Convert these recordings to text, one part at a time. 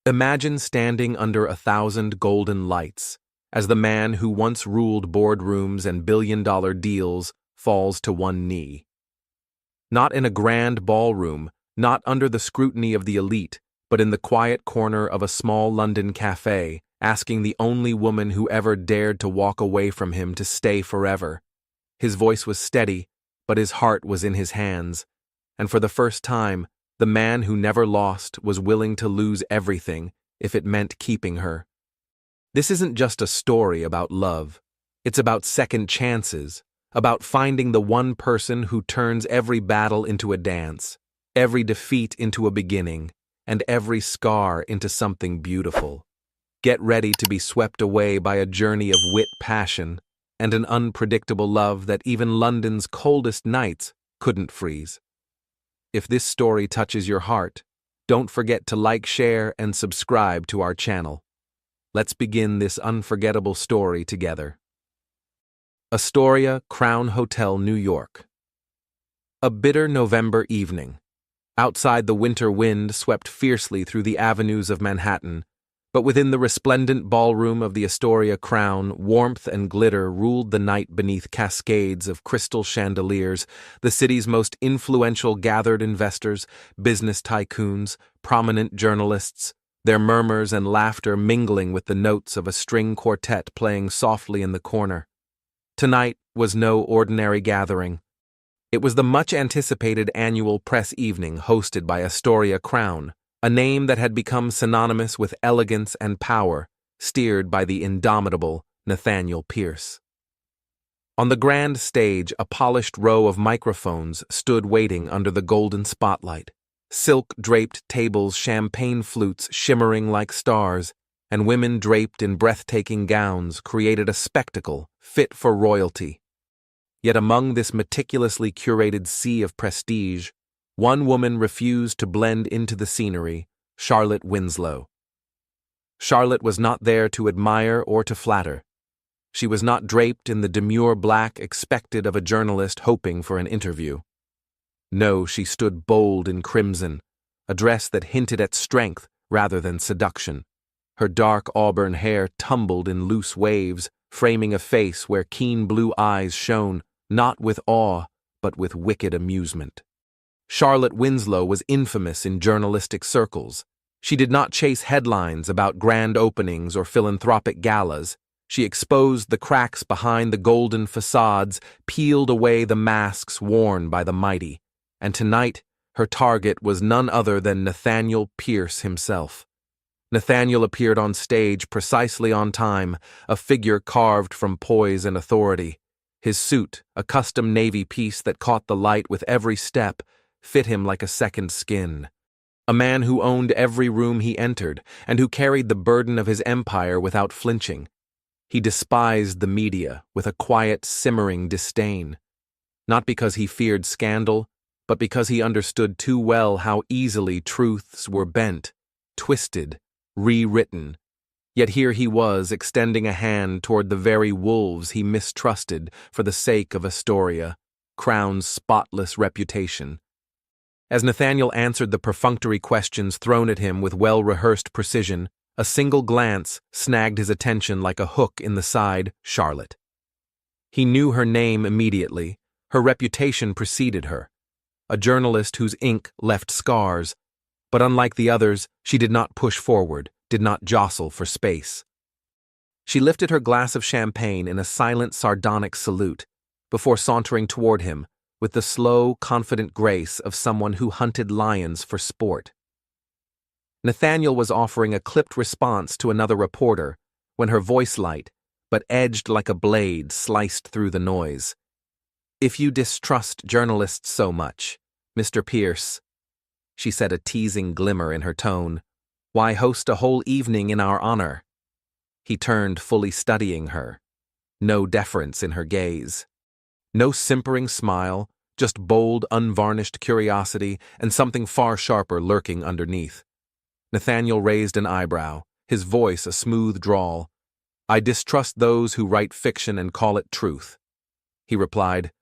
Imagine standing under 1,000 golden lights as the man who once ruled boardrooms and billion-dollar deals falls to one knee. Not in a grand ballroom, not under the scrutiny of the elite, but in the quiet corner of a small London cafe, asking the only woman who ever dared to walk away from him to stay forever. His voice was steady, but his heart was in his hands, and for the first time, the man who never lost was willing to lose everything if it meant keeping her. This isn't just a story about love. It's about second chances, about finding the one person who turns every battle into a dance, every defeat into a beginning, and every scar into something beautiful. Get ready to be swept away by a journey of wit, passion, and an unpredictable love that even London's coldest nights couldn't freeze. If this story touches your heart, don't forget to like, share, and subscribe to our channel. Let's begin this unforgettable story together. Astoria, Crown Hotel, New York. A bitter November evening. Outside, the winter wind swept fiercely through the avenues of Manhattan, but within the resplendent ballroom of the Astoria Crown, warmth and glitter ruled the night beneath cascades of crystal chandeliers. The city's most influential gathered investors, business tycoons, prominent journalists, their murmurs and laughter mingling with the notes of a string quartet playing softly in the corner. Tonight was no ordinary gathering. It was the much-anticipated annual press evening hosted by Astoria Crown, a name that had become synonymous with elegance and power, steered by the indomitable Nathaniel Pierce. On the grand stage, a polished row of microphones stood waiting under the golden spotlight, silk-draped tables, champagne flutes shimmering like stars, and women draped in breathtaking gowns created a spectacle fit for royalty. Yet among this meticulously curated sea of prestige, one woman refused to blend into the scenery, Charlotte Winslow. Charlotte was not there to admire or to flatter. She was not draped in the demure black expected of a journalist hoping for an interview. No, she stood bold in crimson, a dress that hinted at strength rather than seduction. Her dark auburn hair tumbled in loose waves, framing a face where keen blue eyes shone, not with awe, but with wicked amusement. Charlotte Winslow was infamous in journalistic circles. She did not chase headlines about grand openings or philanthropic galas. She exposed the cracks behind the golden facades, peeled away the masks worn by the mighty. And tonight, her target was none other than Nathaniel Pierce himself. Nathaniel appeared on stage precisely on time, a figure carved from poise and authority. His suit, a custom navy piece that caught the light with every step, fit him like a second skin. A man who owned every room he entered, and who carried the burden of his empire without flinching. He despised the media with a quiet, simmering disdain. Not because he feared scandal, but because he understood too well how easily truths were bent, twisted, rewritten. Yet here he was, extending a hand toward the very wolves he mistrusted for the sake of Astoria, Crown's spotless reputation. As Nathaniel answered the perfunctory questions thrown at him with well-rehearsed precision, a single glance snagged his attention like a hook in the side, Charlotte. He knew her name immediately. Her reputation preceded her. A journalist whose ink left scars, but unlike the others, she did not push forward, did not jostle for space. She lifted her glass of champagne in a silent, sardonic salute, before sauntering toward him, with the slow, confident grace of someone who hunted lions for sport. Nathaniel was offering a clipped response to another reporter when her voice light, but edged like a blade, sliced through the noise. "If you distrust journalists so much, Mr. Pierce," she said, a teasing glimmer in her tone, "why host a whole evening in our honor?" He turned, fully studying her. No deference in her gaze. No simpering smile, just bold, unvarnished curiosity and something far sharper lurking underneath. Nathaniel raised an eyebrow, his voice a smooth drawl. "I distrust those who write fiction and call it truth," he replied,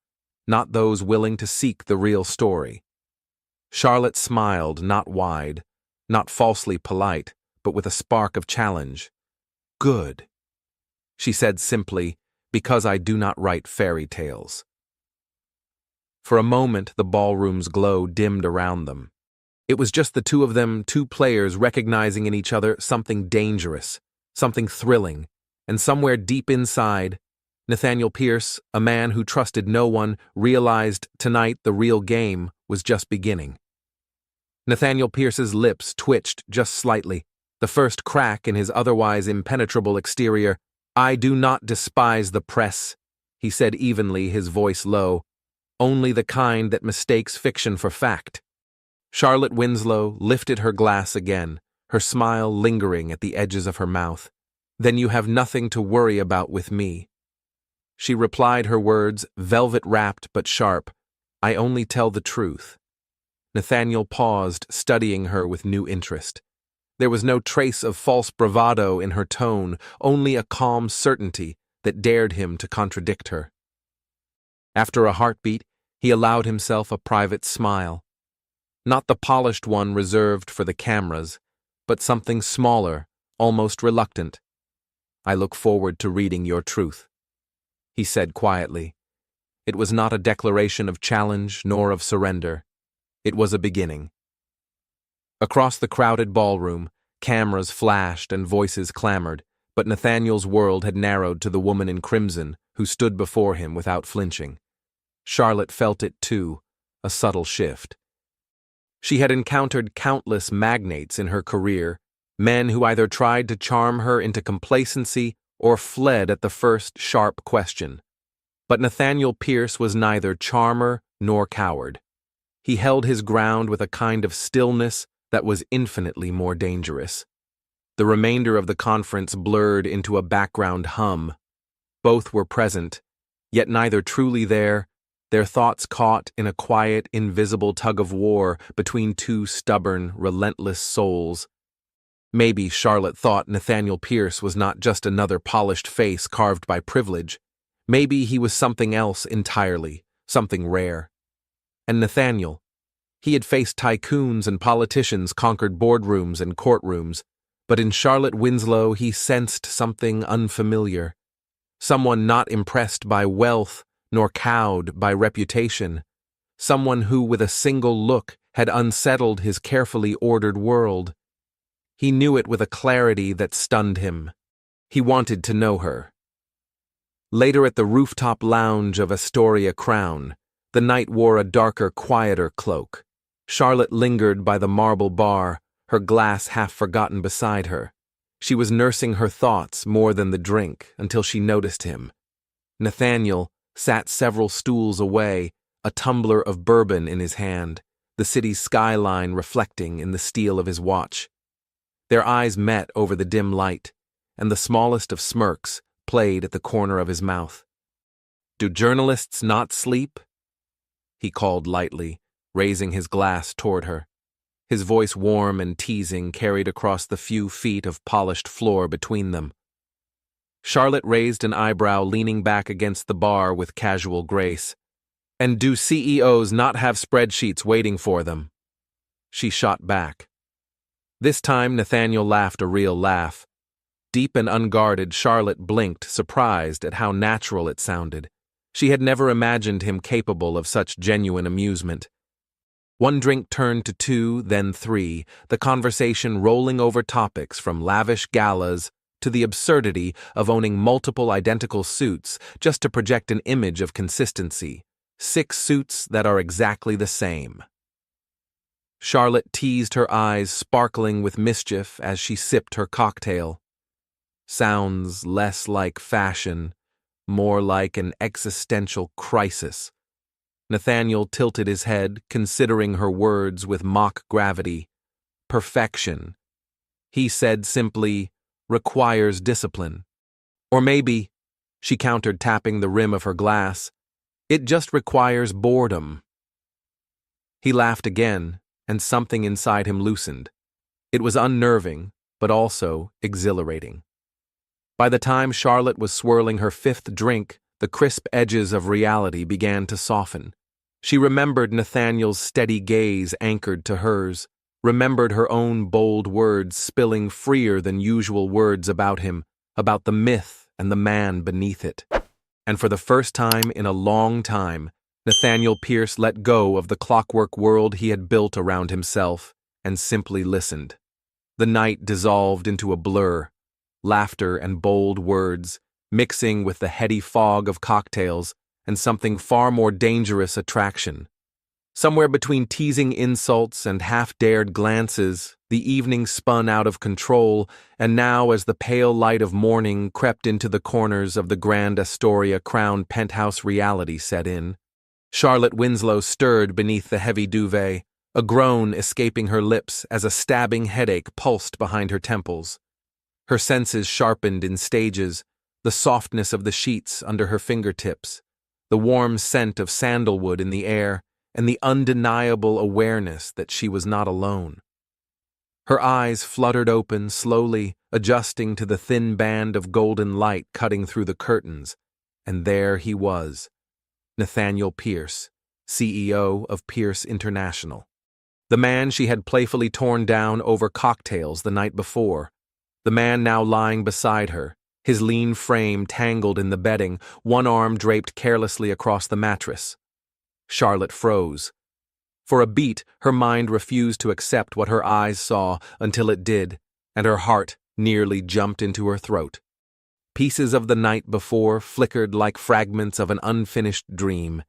"not those willing to seek the real story." Charlotte smiled, not wide, not falsely polite, but with a spark of challenge. "Good," she said simply, "because I do not write fairy tales." For a moment, the ballroom's glow dimmed around them. It was just the two of them, two players recognizing in each other something dangerous, something thrilling, and somewhere deep inside, Nathaniel Pierce, a man who trusted no one, realized tonight the real game was just beginning. Nathaniel Pierce's lips twitched just slightly, the first crack in his otherwise impenetrable exterior. "I do not despise the press," he said evenly, his voice low, "only the kind that mistakes fiction for fact." Charlotte Winslow lifted her glass again, her smile lingering at the edges of her mouth. "Then you have nothing to worry about with me." She replied, her words velvet-wrapped but sharp, "I only tell the truth." Nathaniel paused, studying her with new interest. There was no trace of false bravado in her tone, only a calm certainty that dared him to contradict her. After a heartbeat, he allowed himself a private smile. Not the polished one reserved for the cameras, but something smaller, almost reluctant. "I look forward to reading your truth," he said quietly. It was not a declaration of challenge nor of surrender. It was a beginning. Across the crowded ballroom, cameras flashed and voices clamored, but Nathaniel's world had narrowed to the woman in crimson who stood before him without flinching. Charlotte felt it too, a subtle shift. She had encountered countless magnates in her career, men who either tried to charm her into complacency or fled at the first sharp question. But Nathaniel Pierce was neither charmer nor coward. He held his ground with a kind of stillness that was infinitely more dangerous. The remainder of the conference blurred into a background hum. Both were present, yet neither truly there, their thoughts caught in a quiet, invisible tug-of-war between two stubborn, relentless souls. Maybe Charlotte thought Nathaniel Pierce was not just another polished face carved by privilege. Maybe he was something else entirely, something rare. And Nathaniel, he had faced tycoons and politicians, conquered boardrooms and courtrooms, but in Charlotte Winslow he sensed something unfamiliar. Someone not impressed by wealth, nor cowed by reputation. Someone who, with a single look, had unsettled his carefully ordered world. He knew it with a clarity that stunned him. He wanted to know her. Later at the rooftop lounge of Astoria Crown, the night wore a darker, quieter cloak. Charlotte lingered by the marble bar, her glass half forgotten beside her. She was nursing her thoughts more than the drink until she noticed him. Nathaniel sat several stools away, a tumbler of bourbon in his hand, the city's skyline reflecting in the steel of his watch. Their eyes met over the dim light, and the smallest of smirks played at the corner of his mouth. "Do journalists not sleep?" he called lightly, raising his glass toward her. His voice, warm and teasing, carried across the few feet of polished floor between them. Charlotte raised an eyebrow, leaning back against the bar with casual grace. "And do CEOs not have spreadsheets waiting for them?" She shot back. This time Nathaniel laughed a real laugh. Deep and unguarded, Charlotte blinked, surprised at how natural it sounded. She had never imagined him capable of such genuine amusement. One drink turned to two, then three, the conversation rolling over topics from lavish galas to the absurdity of owning multiple identical suits just to project an image of consistency. 6 suits that are exactly the same. Charlotte teased, her eyes sparkling with mischief as she sipped her cocktail. Sounds less like fashion, more like an existential crisis. Nathaniel tilted his head, considering her words with mock gravity. Perfection, he said simply, requires discipline. Or maybe, she countered, tapping the rim of her glass, it just requires boredom. He laughed again, and something inside him loosened. It was unnerving, but also exhilarating. By the time Charlotte was swirling her 5th drink, the crisp edges of reality began to soften. She remembered Nathaniel's steady gaze anchored to hers, remembered her own bold words spilling freer than usual words about him, about the myth and the man beneath it. And for the first time in a long time, Nathaniel Pierce let go of the clockwork world he had built around himself and simply listened. The night dissolved into a blur, laughter and bold words, mixing with the heady fog of cocktails and something far more dangerous attraction. Somewhere between teasing insults and half-dared glances, the evening spun out of control, and now as the pale light of morning crept into the corners of the Grand Astoria Crown penthouse, reality set in. Charlotte Winslow stirred beneath the heavy duvet, a groan escaping her lips as a stabbing headache pulsed behind her temples. Her senses sharpened in stages, the softness of the sheets under her fingertips, the warm scent of sandalwood in the air, and the undeniable awareness that she was not alone. Her eyes fluttered open slowly, adjusting to the thin band of golden light cutting through the curtains, and there he was, Nathaniel Pierce, CEO of Pierce International. The man she had playfully torn down over cocktails the night before. The man now lying beside her, his lean frame tangled in the bedding, one arm draped carelessly across the mattress. Charlotte froze. For a beat, her mind refused to accept what her eyes saw until it did, and her heart nearly jumped into her throat. Pieces of the night before flickered like fragments of an unfinished dream.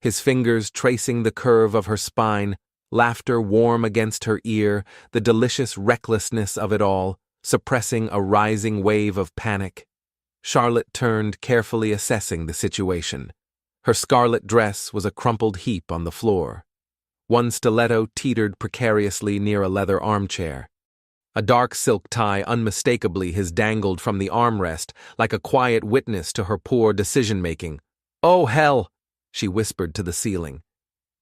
His fingers tracing the curve of her spine, laughter warm against her ear, the delicious recklessness of it all, suppressing a rising wave of panic. Charlotte turned, carefully assessing the situation. Her scarlet dress was a crumpled heap on the floor. One stiletto teetered precariously near a leather armchair. A dark silk tie unmistakably his dangled from the armrest, like a quiet witness to her poor decision-making. "Oh, hell!" she whispered to the ceiling.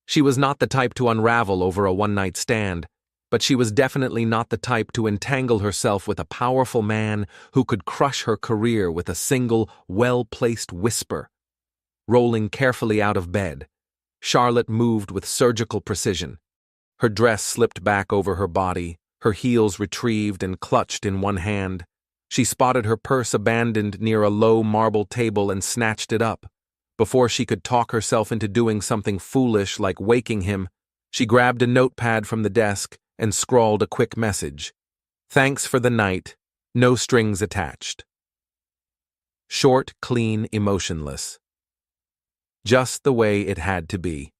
She was not the type to unravel over a one-night stand, but she was definitely not the type to entangle herself with a powerful man who could crush her career with a single, well-placed whisper. Rolling carefully out of bed, Charlotte moved with surgical precision. Her dress slipped back over her body, her heels retrieved and clutched in one hand. She spotted her purse abandoned near a low marble table and snatched it up. Before she could talk herself into doing something foolish like waking him, she grabbed a notepad from the desk and scrawled a quick message. "Thanks for the night. No strings attached." Short, clean, emotionless. Just the way it had to be.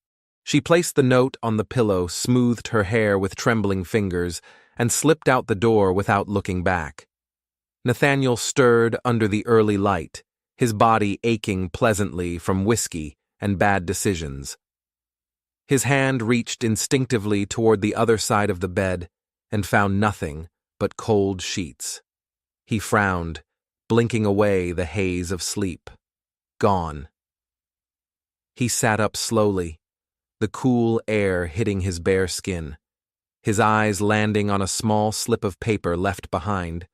She placed the note on the pillow, smoothed her hair with trembling fingers, and slipped out the door without looking back. Nathaniel stirred under the early light, his body aching pleasantly from whiskey and bad decisions. His hand reached instinctively toward the other side of the bed and found nothing but cold sheets. He frowned, blinking away the haze of sleep. Gone. He sat up slowly, the cool air hitting his bare skin, his eyes landing on a small slip of paper left behind.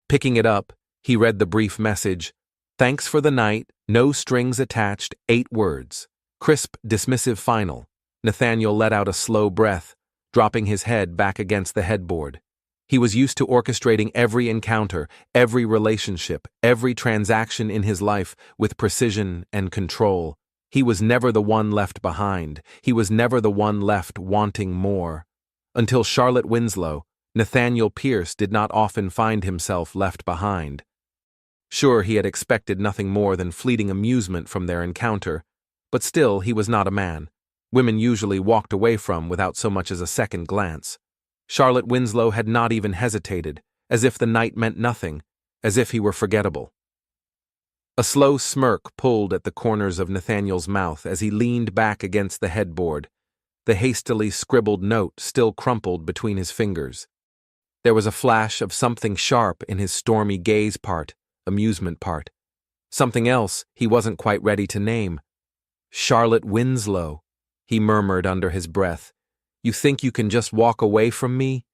Picking it up, he read the brief message, "Thanks for the night, no strings attached, 8 words. Crisp, dismissive final." Nathaniel let out a slow breath, dropping his head back against the headboard. He was used to orchestrating every encounter, every relationship, every transaction in his life with precision and control. He was never the one left behind. He was never the one left wanting more. Until Charlotte Winslow, Nathaniel Pierce did not often find himself left behind. Sure, he had expected nothing more than fleeting amusement from their encounter, but still he was not a man. Women usually walked away from without so much as a second glance. Charlotte Winslow had not even hesitated, as if the night meant nothing, as if he were forgettable. A slow smirk pulled at the corners of Nathaniel's mouth as he leaned back against the headboard, the hastily scribbled note still crumpled between his fingers. There was a flash of something sharp in his stormy gaze part, amusement part. Something else he wasn't quite ready to name. "Charlotte Winslow," he murmured under his breath. "You think you can just walk away from me?"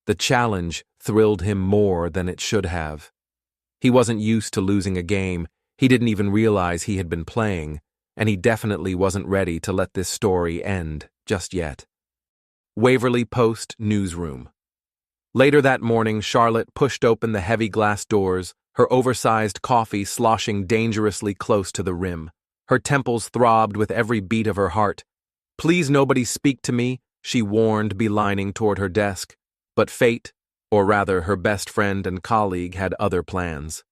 The challenge thrilled him more than it should have. He wasn't used to losing a game, he didn't even realize he had been playing, and he definitely wasn't ready to let this story end just yet. Waverly Post newsroom. Later that morning, Charlotte pushed open the heavy glass doors, her oversized coffee sloshing dangerously close to the rim. Her temples throbbed with every beat of her heart. "Please nobody speak to me," she warned, beelining toward her desk. But fate, or rather her best friend and colleague, had other plans.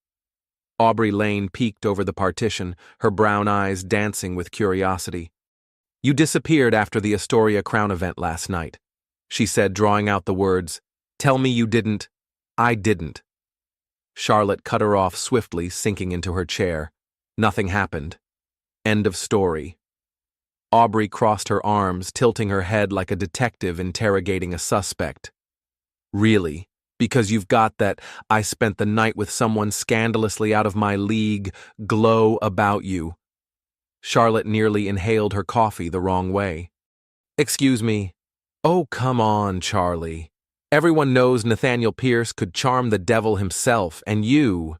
Aubrey Lane peeked over the partition, her brown eyes dancing with curiosity. "You disappeared after the Astoria Crown event last night," she said, drawing out the words. "Tell me you didn't." "I didn't." Charlotte cut her off swiftly, sinking into her chair. Nothing happened. End of story. Aubrey crossed her arms, tilting her head like a detective interrogating a suspect. "Really? Because you've got that 'I spent the night with someone scandalously out of my league' glow about you?" Charlotte nearly inhaled her coffee the wrong way. "Excuse me." "Oh, come on, Charlie. Everyone knows Nathaniel Pierce could charm the devil himself, and you—"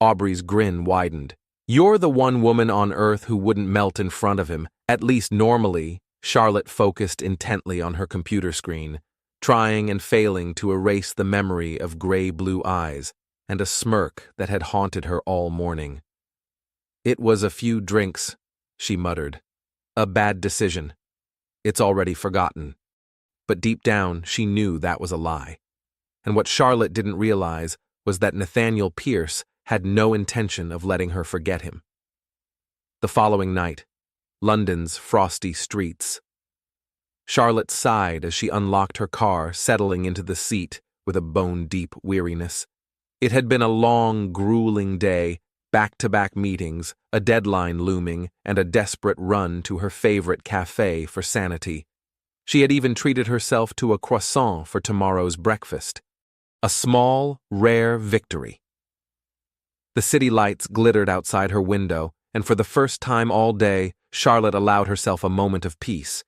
Aubrey's grin widened. "You're the one woman on earth who wouldn't melt in front of him, at least normally." Charlotte focused intently on her computer screen, trying and failing to erase the memory of gray-blue eyes and a smirk that had haunted her all morning. "It was a few drinks," she muttered. "A bad decision. It's already forgotten." But deep down, she knew that was a lie. And what Charlotte didn't realize was that Nathaniel Pierce had no intention of letting her forget him. The following night, London's frosty streets. Charlotte sighed as she unlocked her car, settling into the seat with a bone-deep weariness. It had been a long, grueling day, back-to-back meetings, a deadline looming, and a desperate run to her favorite cafe for sanity. She had even treated herself to a croissant for tomorrow's breakfast. A small, rare victory. The city lights glittered outside her window, and for the first time all day, Charlotte allowed herself a moment of peace,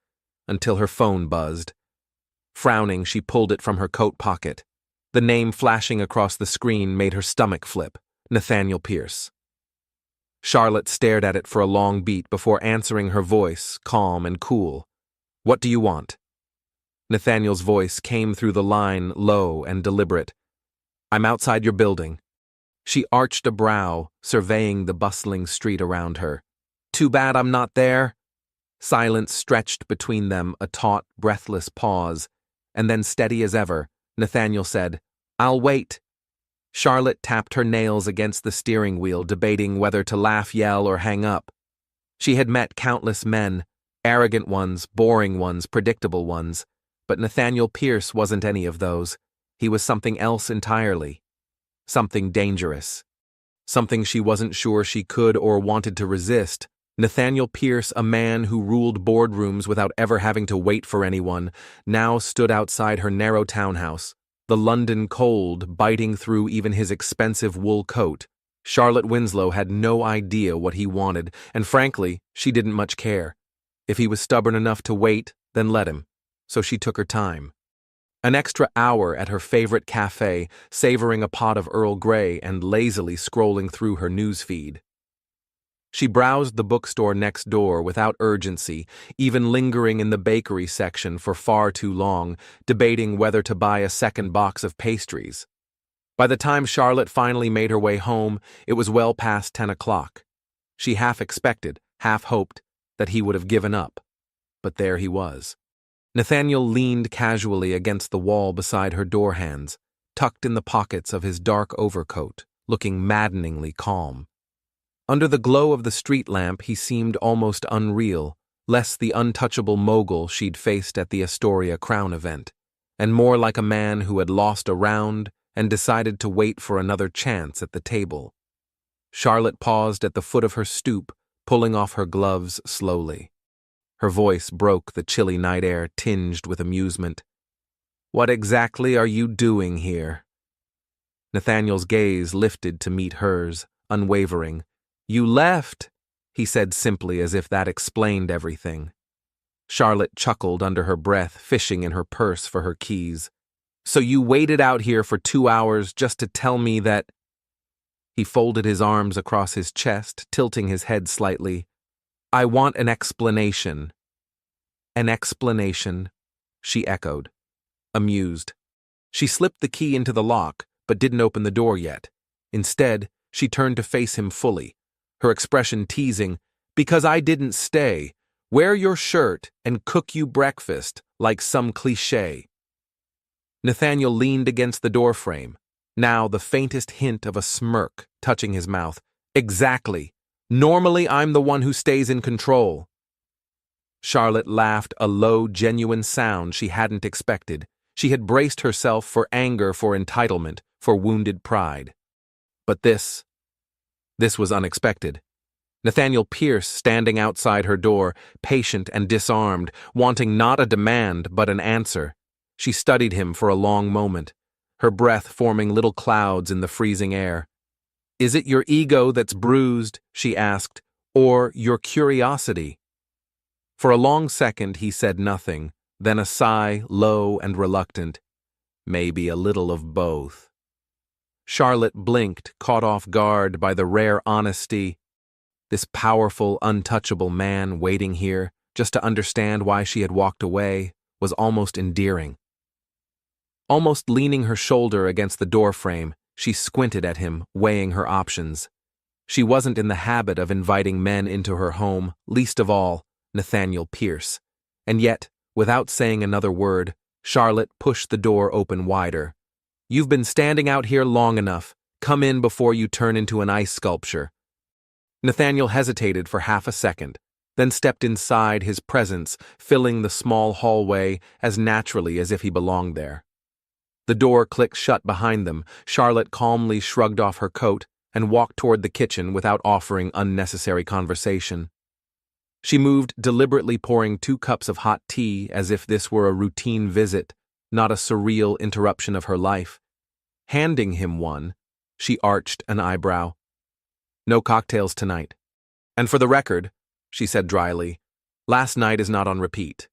until her phone buzzed. Frowning, she pulled it from her coat pocket. The name flashing across the screen made her stomach flip. Nathaniel Pierce. Charlotte stared at it for a long beat before answering, her voice calm and cool. "What do you want?" Nathaniel's voice came through the line, low and deliberate. "I'm outside your building." She arched a brow, surveying the bustling street around her. "Too bad I'm not there." Silence stretched between them, a taut, breathless pause, and then, steady as ever, Nathaniel said, "I'll wait." Charlotte tapped her nails against the steering wheel, debating whether to laugh, yell, or hang up. She had met countless men, arrogant ones, boring ones, predictable ones, but Nathaniel Pierce wasn't any of those. He was something else entirely. Something dangerous. Something she wasn't sure she could or wanted to resist. Nathaniel Pierce, a man who ruled boardrooms without ever having to wait for anyone, now stood outside her narrow townhouse, the London cold biting through even his expensive wool coat. Charlotte Winslow had no idea what he wanted, and frankly, she didn't much care. If he was stubborn enough to wait, then let him. So she took her time. An extra hour at her favorite cafe, savoring a pot of Earl Grey and lazily scrolling through her news feed. She browsed the bookstore next door without urgency, even lingering in the bakery section for far too long, debating whether to buy a second box of pastries. By the time Charlotte finally made her way home, it was well past 10 o'clock. She half expected, half hoped, that he would have given up. But there he was. Nathaniel leaned casually against the wall beside her door hands, tucked in the pockets of his dark overcoat, looking maddeningly calm. Under the glow of the street lamp, he seemed almost unreal, less the untouchable mogul she'd faced at the Astoria Crown event, and more like a man who had lost a round and decided to wait for another chance at the table. Charlotte paused at the foot of her stoop, pulling off her gloves slowly. Her voice broke the chilly night air, tinged with amusement. "What exactly are you doing here?" Nathaniel's gaze lifted to meet hers, unwavering. "You left," he said simply, as if that explained everything. Charlotte chuckled under her breath, fishing in her purse for her keys. "So you waited out here for 2 hours just to tell me that—" He folded his arms across his chest, tilting his head slightly. "I want an explanation." "An explanation?" she echoed, amused. She slipped the key into the lock, but didn't open the door yet. Instead, she turned to face him fully, her expression teasing, "Because I didn't stay. Wear your shirt and cook you breakfast, like some cliché." Nathaniel leaned against the doorframe, now the faintest hint of a smirk touching his mouth. "Exactly. Normally I'm the one who stays in control." Charlotte laughed, a low, genuine sound she hadn't expected. She had braced herself for anger, for entitlement, for wounded pride. But this was unexpected. Nathaniel Pierce standing outside her door, patient and disarmed, wanting not a demand but an answer. She studied him for a long moment, her breath forming little clouds in the freezing air. "Is it your ego that's bruised," she asked, "or your curiosity?" For a long second he said nothing, then a sigh, low and reluctant. "Maybe a little of both." Charlotte blinked, caught off guard by the rare honesty. This powerful, untouchable man waiting here, just to understand why she had walked away, was almost endearing. Almost leaning her shoulder against the doorframe, she squinted at him, weighing her options. She wasn't in the habit of inviting men into her home, least of all Nathaniel Pierce. And yet, without saying another word, Charlotte pushed the door open wider. "You've been standing out here long enough. Come in before you turn into an ice sculpture." Nathaniel hesitated for half a second, then stepped inside, his presence filling the small hallway as naturally as if he belonged there. The door clicked shut behind them. Charlotte calmly shrugged off her coat and walked toward the kitchen without offering unnecessary conversation. She moved, deliberately pouring 2 cups of hot tea as if this were a routine visit, not a surreal interruption of her life. Handing him one, she arched an eyebrow. "No cocktails tonight. And for the record," she said dryly, "last night is not on repeat."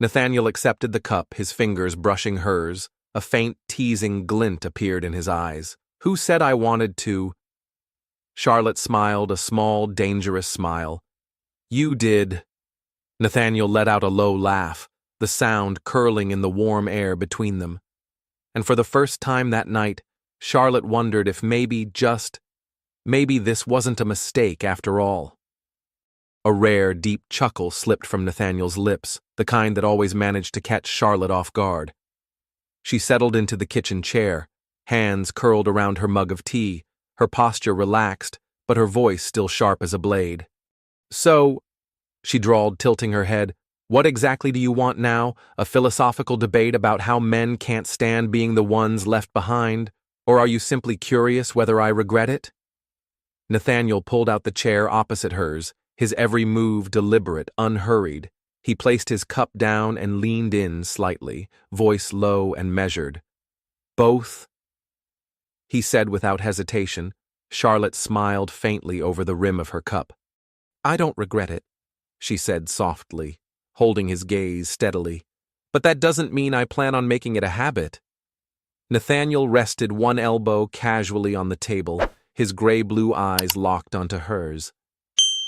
Nathaniel accepted the cup, his fingers brushing hers. A faint, teasing glint appeared in his eyes. "Who said I wanted to?" Charlotte smiled, a small, dangerous smile. "You did." Nathaniel let out a low laugh, the sound curling in the warm air between them. And for the first time that night, Charlotte wondered if maybe this wasn't a mistake after all. A rare, deep chuckle slipped from Nathaniel's lips, the kind that always managed to catch Charlotte off guard. She settled into the kitchen chair, hands curled around her mug of tea, her posture relaxed, but her voice still sharp as a blade. "So," she drawled, tilting her head, "what exactly do you want now? A philosophical debate about how men can't stand being the ones left behind? Or are you simply curious whether I regret it?" Nathaniel pulled out the chair opposite hers, his every move deliberate, unhurried. He placed his cup down and leaned in slightly, voice low and measured. "Both?" he said without hesitation. Charlotte smiled faintly over the rim of her cup. "I don't regret it," she said softly, holding his gaze steadily. "But that doesn't mean I plan on making it a habit." Nathaniel rested one elbow casually on the table, his gray-blue eyes locked onto hers.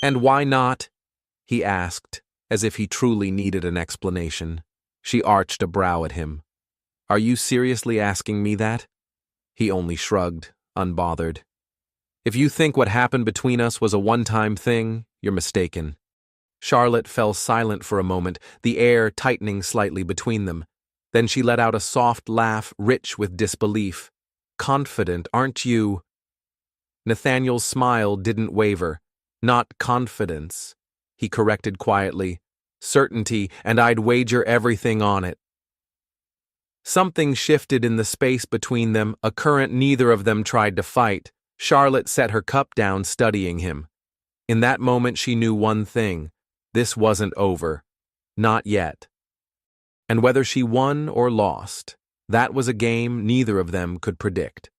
"And why not?" he asked, as if he truly needed an explanation. She arched a brow at him. "Are you seriously asking me that?" He only shrugged, unbothered. "If you think what happened between us was a one-time thing, you're mistaken." Charlotte fell silent for a moment, the air tightening slightly between them. Then she let out a soft laugh, rich with disbelief. "Confident, aren't you?" Nathaniel's smile didn't waver. "Not confidence," he corrected quietly. "Certainty, and I'd wager everything on it." Something shifted in the space between them, a current neither of them tried to fight. Charlotte set her cup down, studying him. In that moment she knew one thing. This wasn't over. Not yet. And whether she won or lost, that was a game neither of them could predict.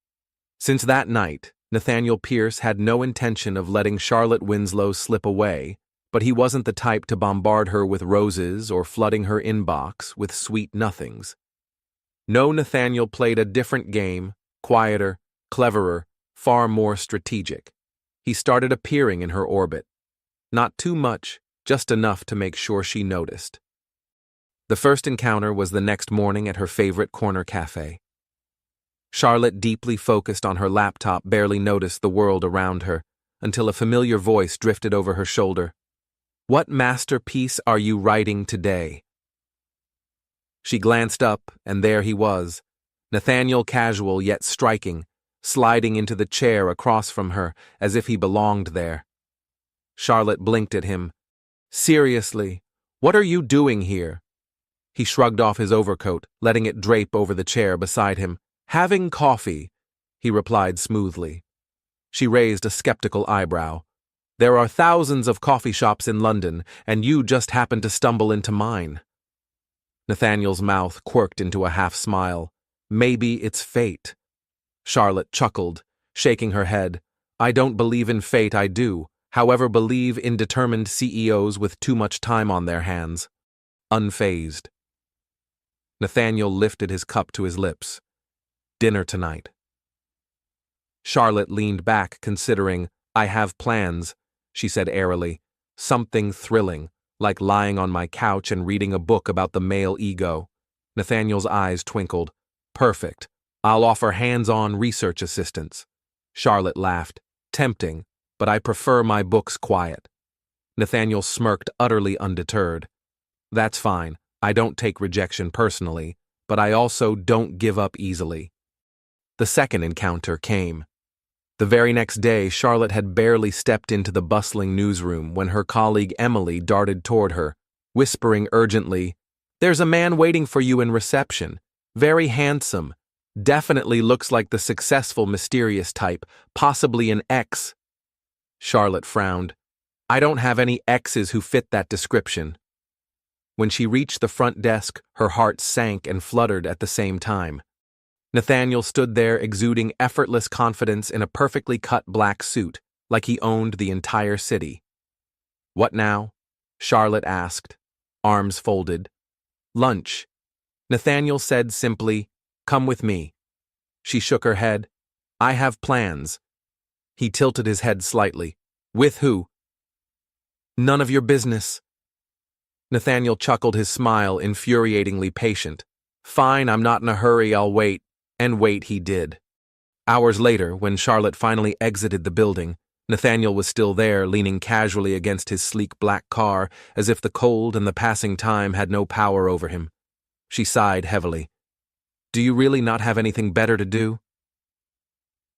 Since that night, Nathaniel Pierce had no intention of letting Charlotte Winslow slip away, but he wasn't the type to bombard her with roses or flooding her inbox with sweet nothings. No, Nathaniel played a different game, quieter, cleverer, far more strategic. He started appearing in her orbit. Not too much, just enough to make sure she noticed. The first encounter was the next morning at her favorite corner cafe. Charlotte, deeply focused on her laptop, barely noticed the world around her, until a familiar voice drifted over her shoulder. "What masterpiece are you writing today?" She glanced up, and there he was, Nathaniel, casual yet striking, sliding into the chair across from her as if he belonged there. Charlotte blinked at him. "Seriously, what are you doing here?" He shrugged off his overcoat, letting it drape over the chair beside him. "Having coffee," he replied smoothly. She raised a skeptical eyebrow. "There are thousands of coffee shops in London, and you just happened to stumble into mine." Nathaniel's mouth quirked into a half-smile. "Maybe it's fate." Charlotte chuckled, shaking her head. "I don't believe in fate, I do, however believe in determined CEOs with too much time on their hands." Unfazed. Nathaniel lifted his cup to his lips. "Dinner tonight." Charlotte leaned back, considering. "I have plans," she said airily. "Something thrilling, like lying on my couch and reading a book about the male ego." Nathaniel's eyes twinkled. "Perfect. I'll offer hands-on research assistance." Charlotte laughed. "Tempting, but I prefer my books quiet." Nathaniel smirked, utterly undeterred. "That's fine. I don't take rejection personally, but I also don't give up easily." The second encounter came. The very next day, Charlotte had barely stepped into the bustling newsroom when her colleague Emily darted toward her, whispering urgently, "There's a man waiting for you in reception. Very handsome. Definitely looks like the successful, mysterious type, possibly an ex." Charlotte frowned. "I don't have any exes who fit that description." When she reached the front desk, her heart sank and fluttered at the same time. Nathaniel stood there exuding effortless confidence in a perfectly cut black suit, like he owned the entire city. "What now?" Charlotte asked, arms folded. "Lunch." Nathaniel said simply, "Come with me." She shook her head. "I have plans." He tilted his head slightly. "With who?" "None of your business." Nathaniel chuckled, his smile infuriatingly patient. "Fine, I'm not in a hurry, I'll wait." And wait he did. Hours later, when Charlotte finally exited the building, Nathaniel was still there, leaning casually against his sleek black car, as if the cold and the passing time had no power over him. She sighed heavily. "Do you really not have anything better to do?"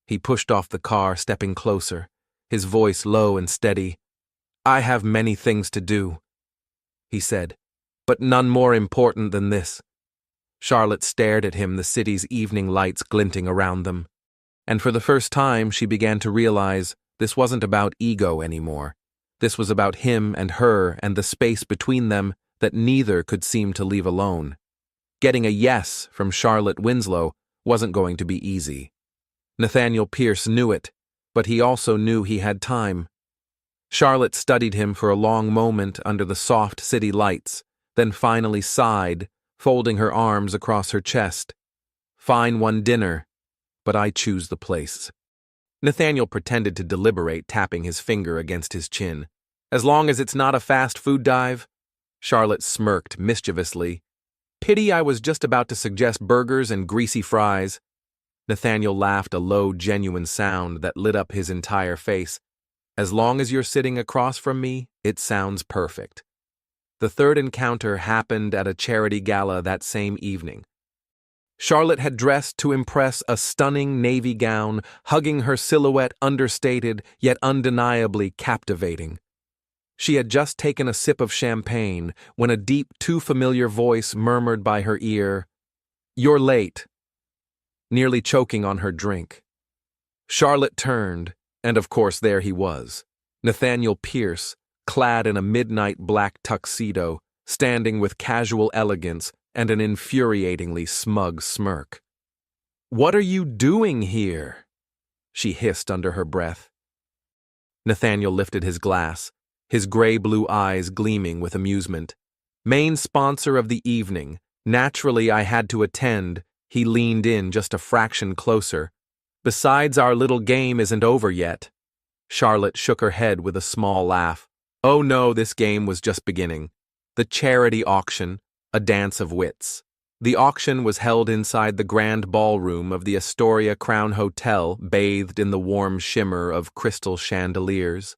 He pushed off the car, stepping closer, his voice low and steady. "I have many things to do," he said, "but none more important than this." Charlotte stared at him, the city's evening lights glinting around them. And for the first time, she began to realize this wasn't about ego anymore. This was about him and her and the space between them that neither could seem to leave alone. Getting a yes from Charlotte Winslow wasn't going to be easy. Nathaniel Pierce knew it, but he also knew he had time. Charlotte studied him for a long moment under the soft city lights, then finally sighed, folding her arms across her chest. "Fine one dinner, but I choose the place." Nathaniel pretended to deliberate, tapping his finger against his chin. "As long as it's not a fast food dive?" Charlotte smirked mischievously. "Pity I was just about to suggest burgers and greasy fries." Nathaniel laughed, a low, genuine sound that lit up his entire face. "As long as you're sitting across from me, it sounds perfect." The third encounter happened at a charity gala that same evening. Charlotte had dressed to impress, a stunning navy gown, hugging her silhouette understated yet undeniably captivating. She had just taken a sip of champagne when a deep, too familiar voice murmured by her ear, "You're late," nearly choking on her drink. Charlotte turned, and of course there he was, Nathaniel Pierce, clad in a midnight black tuxedo, standing with casual elegance and an infuriatingly smug smirk. "What are you doing here?" she hissed under her breath. Nathaniel lifted his glass, his gray-blue eyes gleaming with amusement. "Main sponsor of the evening. Naturally, I had to attend." He leaned in just a fraction closer. "Besides, our little game isn't over yet." Charlotte shook her head with a small laugh. "Oh no, this game was just beginning. The charity auction. a dance of wits. The auction was held inside the grand ballroom of the Astoria Crown Hotel, bathed in the warm shimmer of crystal chandeliers.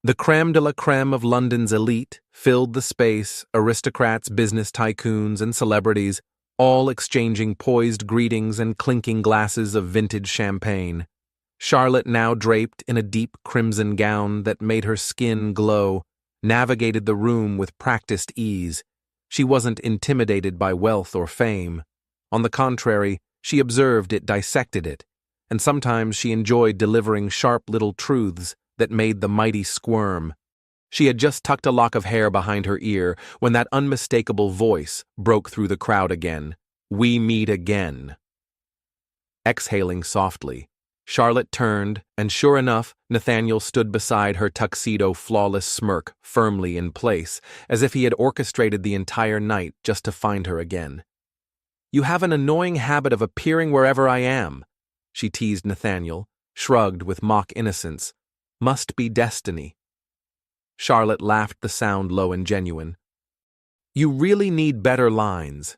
The crème de la crème of London's elite filled the space, aristocrats, business tycoons, and celebrities, all exchanging poised greetings and clinking glasses of vintage champagne. Charlotte, now draped in a deep crimson gown that made her skin glow, navigated the room with practiced ease. She wasn't intimidated by wealth or fame. On the contrary, she observed it, dissected it, and sometimes she enjoyed delivering sharp little truths that made the mighty squirm. She had just tucked a lock of hair behind her ear when that unmistakable voice broke through the crowd again. "We meet again." Exhaling softly, Charlotte turned, and sure enough, Nathaniel stood beside her, tuxedo flawless smirk firmly in place, as if he had orchestrated the entire night just to find her again. "You have an annoying habit of appearing wherever I am," she teased Nathaniel, shrugged with mock innocence. "Must be destiny." Charlotte laughed, the sound low and genuine. "You really need better lines."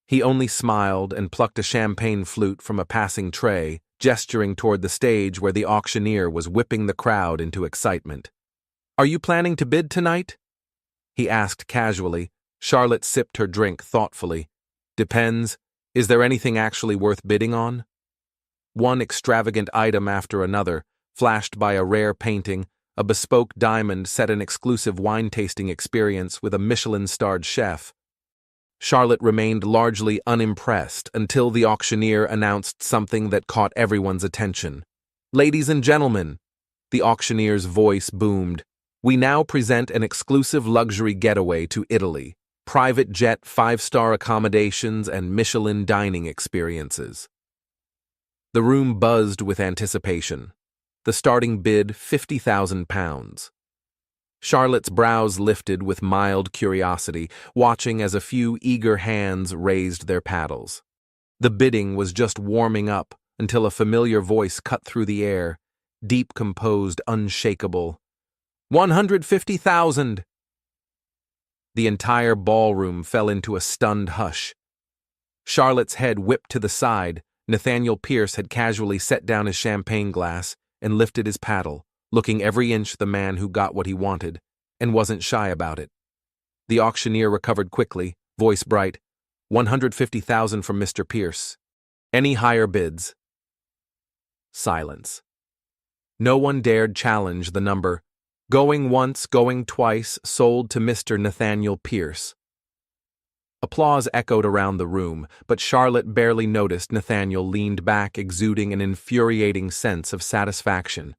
He only smiled and plucked a champagne flute from a passing tray, gesturing toward the stage where the auctioneer was whipping the crowd into excitement. "Are you planning to bid tonight?" he asked casually. Charlotte sipped her drink thoughtfully. "Depends. Is there anything actually worth bidding on?" One extravagant item after another, flashed by a rare painting, a bespoke diamond set an exclusive wine-tasting experience with a Michelin-starred chef. Charlotte remained largely unimpressed until the auctioneer announced something that caught everyone's attention. "Ladies and gentlemen," the auctioneer's voice boomed, "we now present an exclusive luxury getaway to Italy, private jet, 5-star accommodations, and Michelin dining experiences." The room buzzed with anticipation. The starting bid, £50,000. Charlotte's brows lifted with mild curiosity, watching as a few eager hands raised their paddles. The bidding was just warming up until a familiar voice cut through the air, deep, composed, unshakable. 150,000! The entire ballroom fell into a stunned hush. Charlotte's head whipped to the side. Nathaniel Pierce had casually set down his champagne glass and lifted his paddle, looking every inch the man who got what he wanted, and wasn't shy about it. The auctioneer recovered quickly, voice bright. 150,000 from Mr. Pierce. Any higher bids? Silence. No one dared challenge the number. Going once, going twice, sold to Mr. Nathaniel Pierce. Applause echoed around the room, but Charlotte barely noticed. Nathaniel leaned back, exuding an infuriating sense of satisfaction.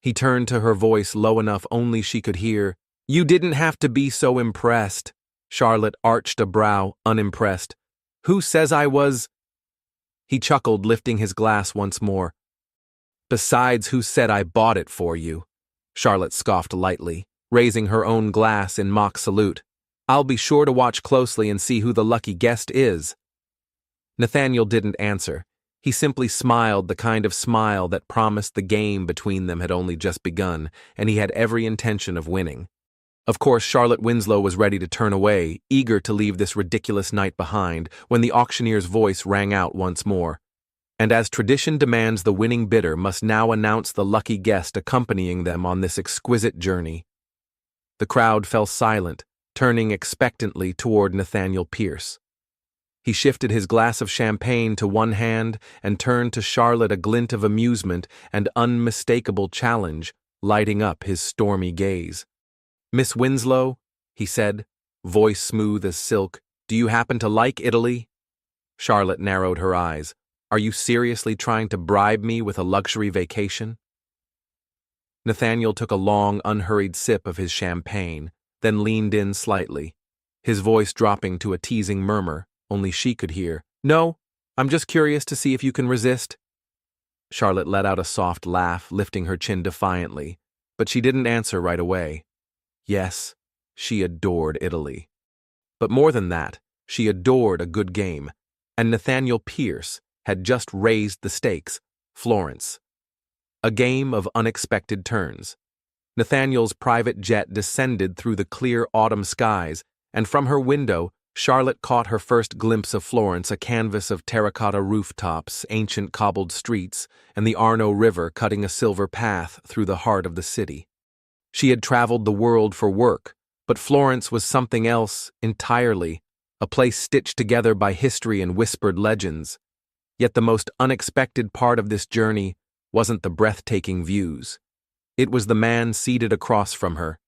He turned to her, voice low enough only she could hear. "You didn't have to be so impressed." Charlotte arched a brow, unimpressed. "Who says I was?" He chuckled, lifting his glass once more. "Besides, who said I bought it for you?" Charlotte scoffed lightly, raising her own glass in mock salute. "I'll be sure to watch closely and see who the lucky guest is." Nathaniel didn't answer. He simply smiled, the kind of smile that promised the game between them had only just begun, and he had every intention of winning. Of course, Charlotte Winslow was ready to turn away, eager to leave this ridiculous night behind, when the auctioneer's voice rang out once more. "And as tradition demands, the winning bidder must now announce the lucky guest accompanying them on this exquisite journey." The crowd fell silent, turning expectantly toward Nathaniel Pierce. He shifted his glass of champagne to one hand and turned to Charlotte, a glint of amusement and unmistakable challenge lighting up his stormy gaze. "Miss Winslow," he said, voice smooth as silk, "do you happen to like Italy?" Charlotte narrowed her eyes. "Are you seriously trying to bribe me with a luxury vacation?" Nathaniel took a long, unhurried sip of his champagne, then leaned in slightly, his voice dropping to a teasing murmur only she could hear. "No, I'm just curious to see if you can resist." Charlotte let out a soft laugh, lifting her chin defiantly, but she didn't answer right away. Yes, she adored Italy. But more than that, she adored a good game, and Nathaniel Pierce had just raised the stakes. Florence. A game of unexpected turns. Nathaniel's private jet descended through the clear autumn skies, and from her window, Charlotte caught her first glimpse of Florence, a canvas of terracotta rooftops, ancient cobbled streets, and the Arno River cutting a silver path through the heart of the city. She had traveled the world for work, but Florence was something else entirely, a place stitched together by history and whispered legends. Yet the most unexpected part of this journey wasn't the breathtaking views. It was the man seated across from her.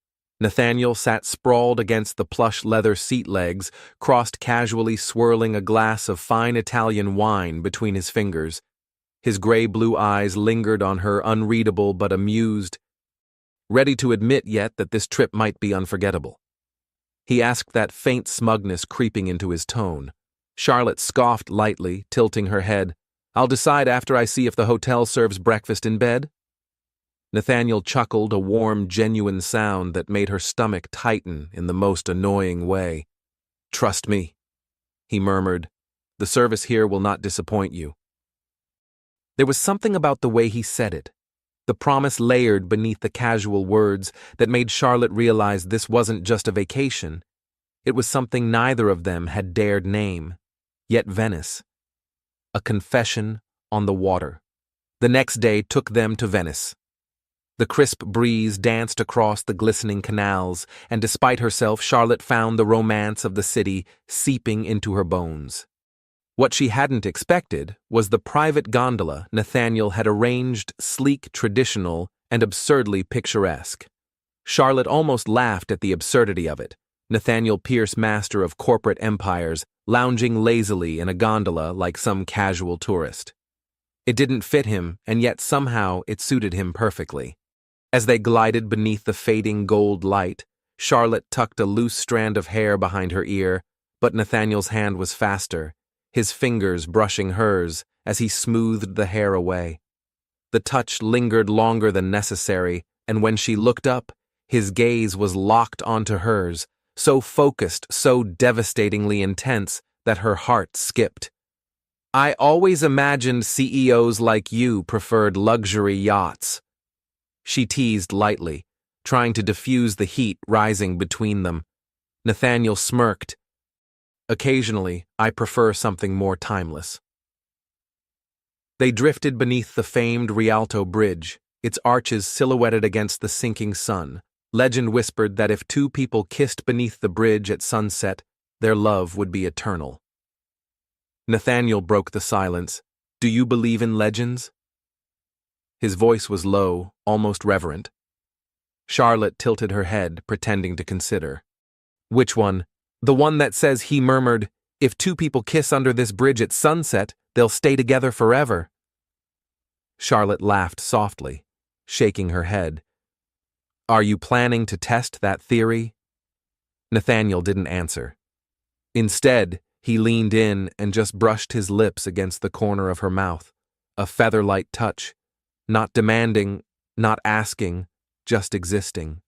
Nathaniel sat sprawled against the plush leather seat legs, crossed casually swirling a glass of fine Italian wine between his fingers. His gray-blue eyes lingered on her, unreadable but amused, ready to admit yet that this trip might be unforgettable. He asked, that faint smugness creeping into his tone. Charlotte scoffed lightly, tilting her head. "I'll decide after I see if the hotel serves breakfast in bed." Nathaniel chuckled, a warm, genuine sound that made her stomach tighten in the most annoying way. "Trust me," he murmured. "The service here will not disappoint you." There was something about the way he said it, the promise layered beneath the casual words, that made Charlotte realize this wasn't just a vacation. It was something neither of them had dared name. Yet Venice. A confession on the water. The next day took them to Venice. The crisp breeze danced across the glistening canals, and despite herself, Charlotte found the romance of the city seeping into her bones. What she hadn't expected was the private gondola Nathaniel had arranged, sleek, traditional, and absurdly picturesque. Charlotte almost laughed at the absurdity of it. Nathaniel Pierce, master of corporate empires, lounging lazily in a gondola like some casual tourist. It didn't fit him, and yet somehow it suited him perfectly. As they glided beneath the fading gold light, Charlotte tucked a loose strand of hair behind her ear, but Nathaniel's hand was faster, his fingers brushing hers as he smoothed the hair away. The touch lingered longer than necessary, and when she looked up, his gaze was locked onto hers, so focused, so devastatingly intense that her heart skipped. "I always imagined CEOs like you preferred luxury yachts," she teased lightly, trying to diffuse the heat rising between them. Nathaniel smirked. "Occasionally, I prefer something more timeless." They drifted beneath the famed Rialto Bridge, its arches silhouetted against the sinking sun. Legend whispered that if two people kissed beneath the bridge at sunset, their love would be eternal. Nathaniel broke the silence. "Do you believe in legends?" His voice was low, almost reverent. Charlotte tilted her head, pretending to consider. "Which one? The one that says," he murmured, "if two people kiss under this bridge at sunset, they'll stay together forever." Charlotte laughed softly, shaking her head. "Are you planning to test that theory?" Nathaniel didn't answer. Instead, he leaned in and just brushed his lips against the corner of her mouth, a feather-light touch, not demanding, not asking, just existing.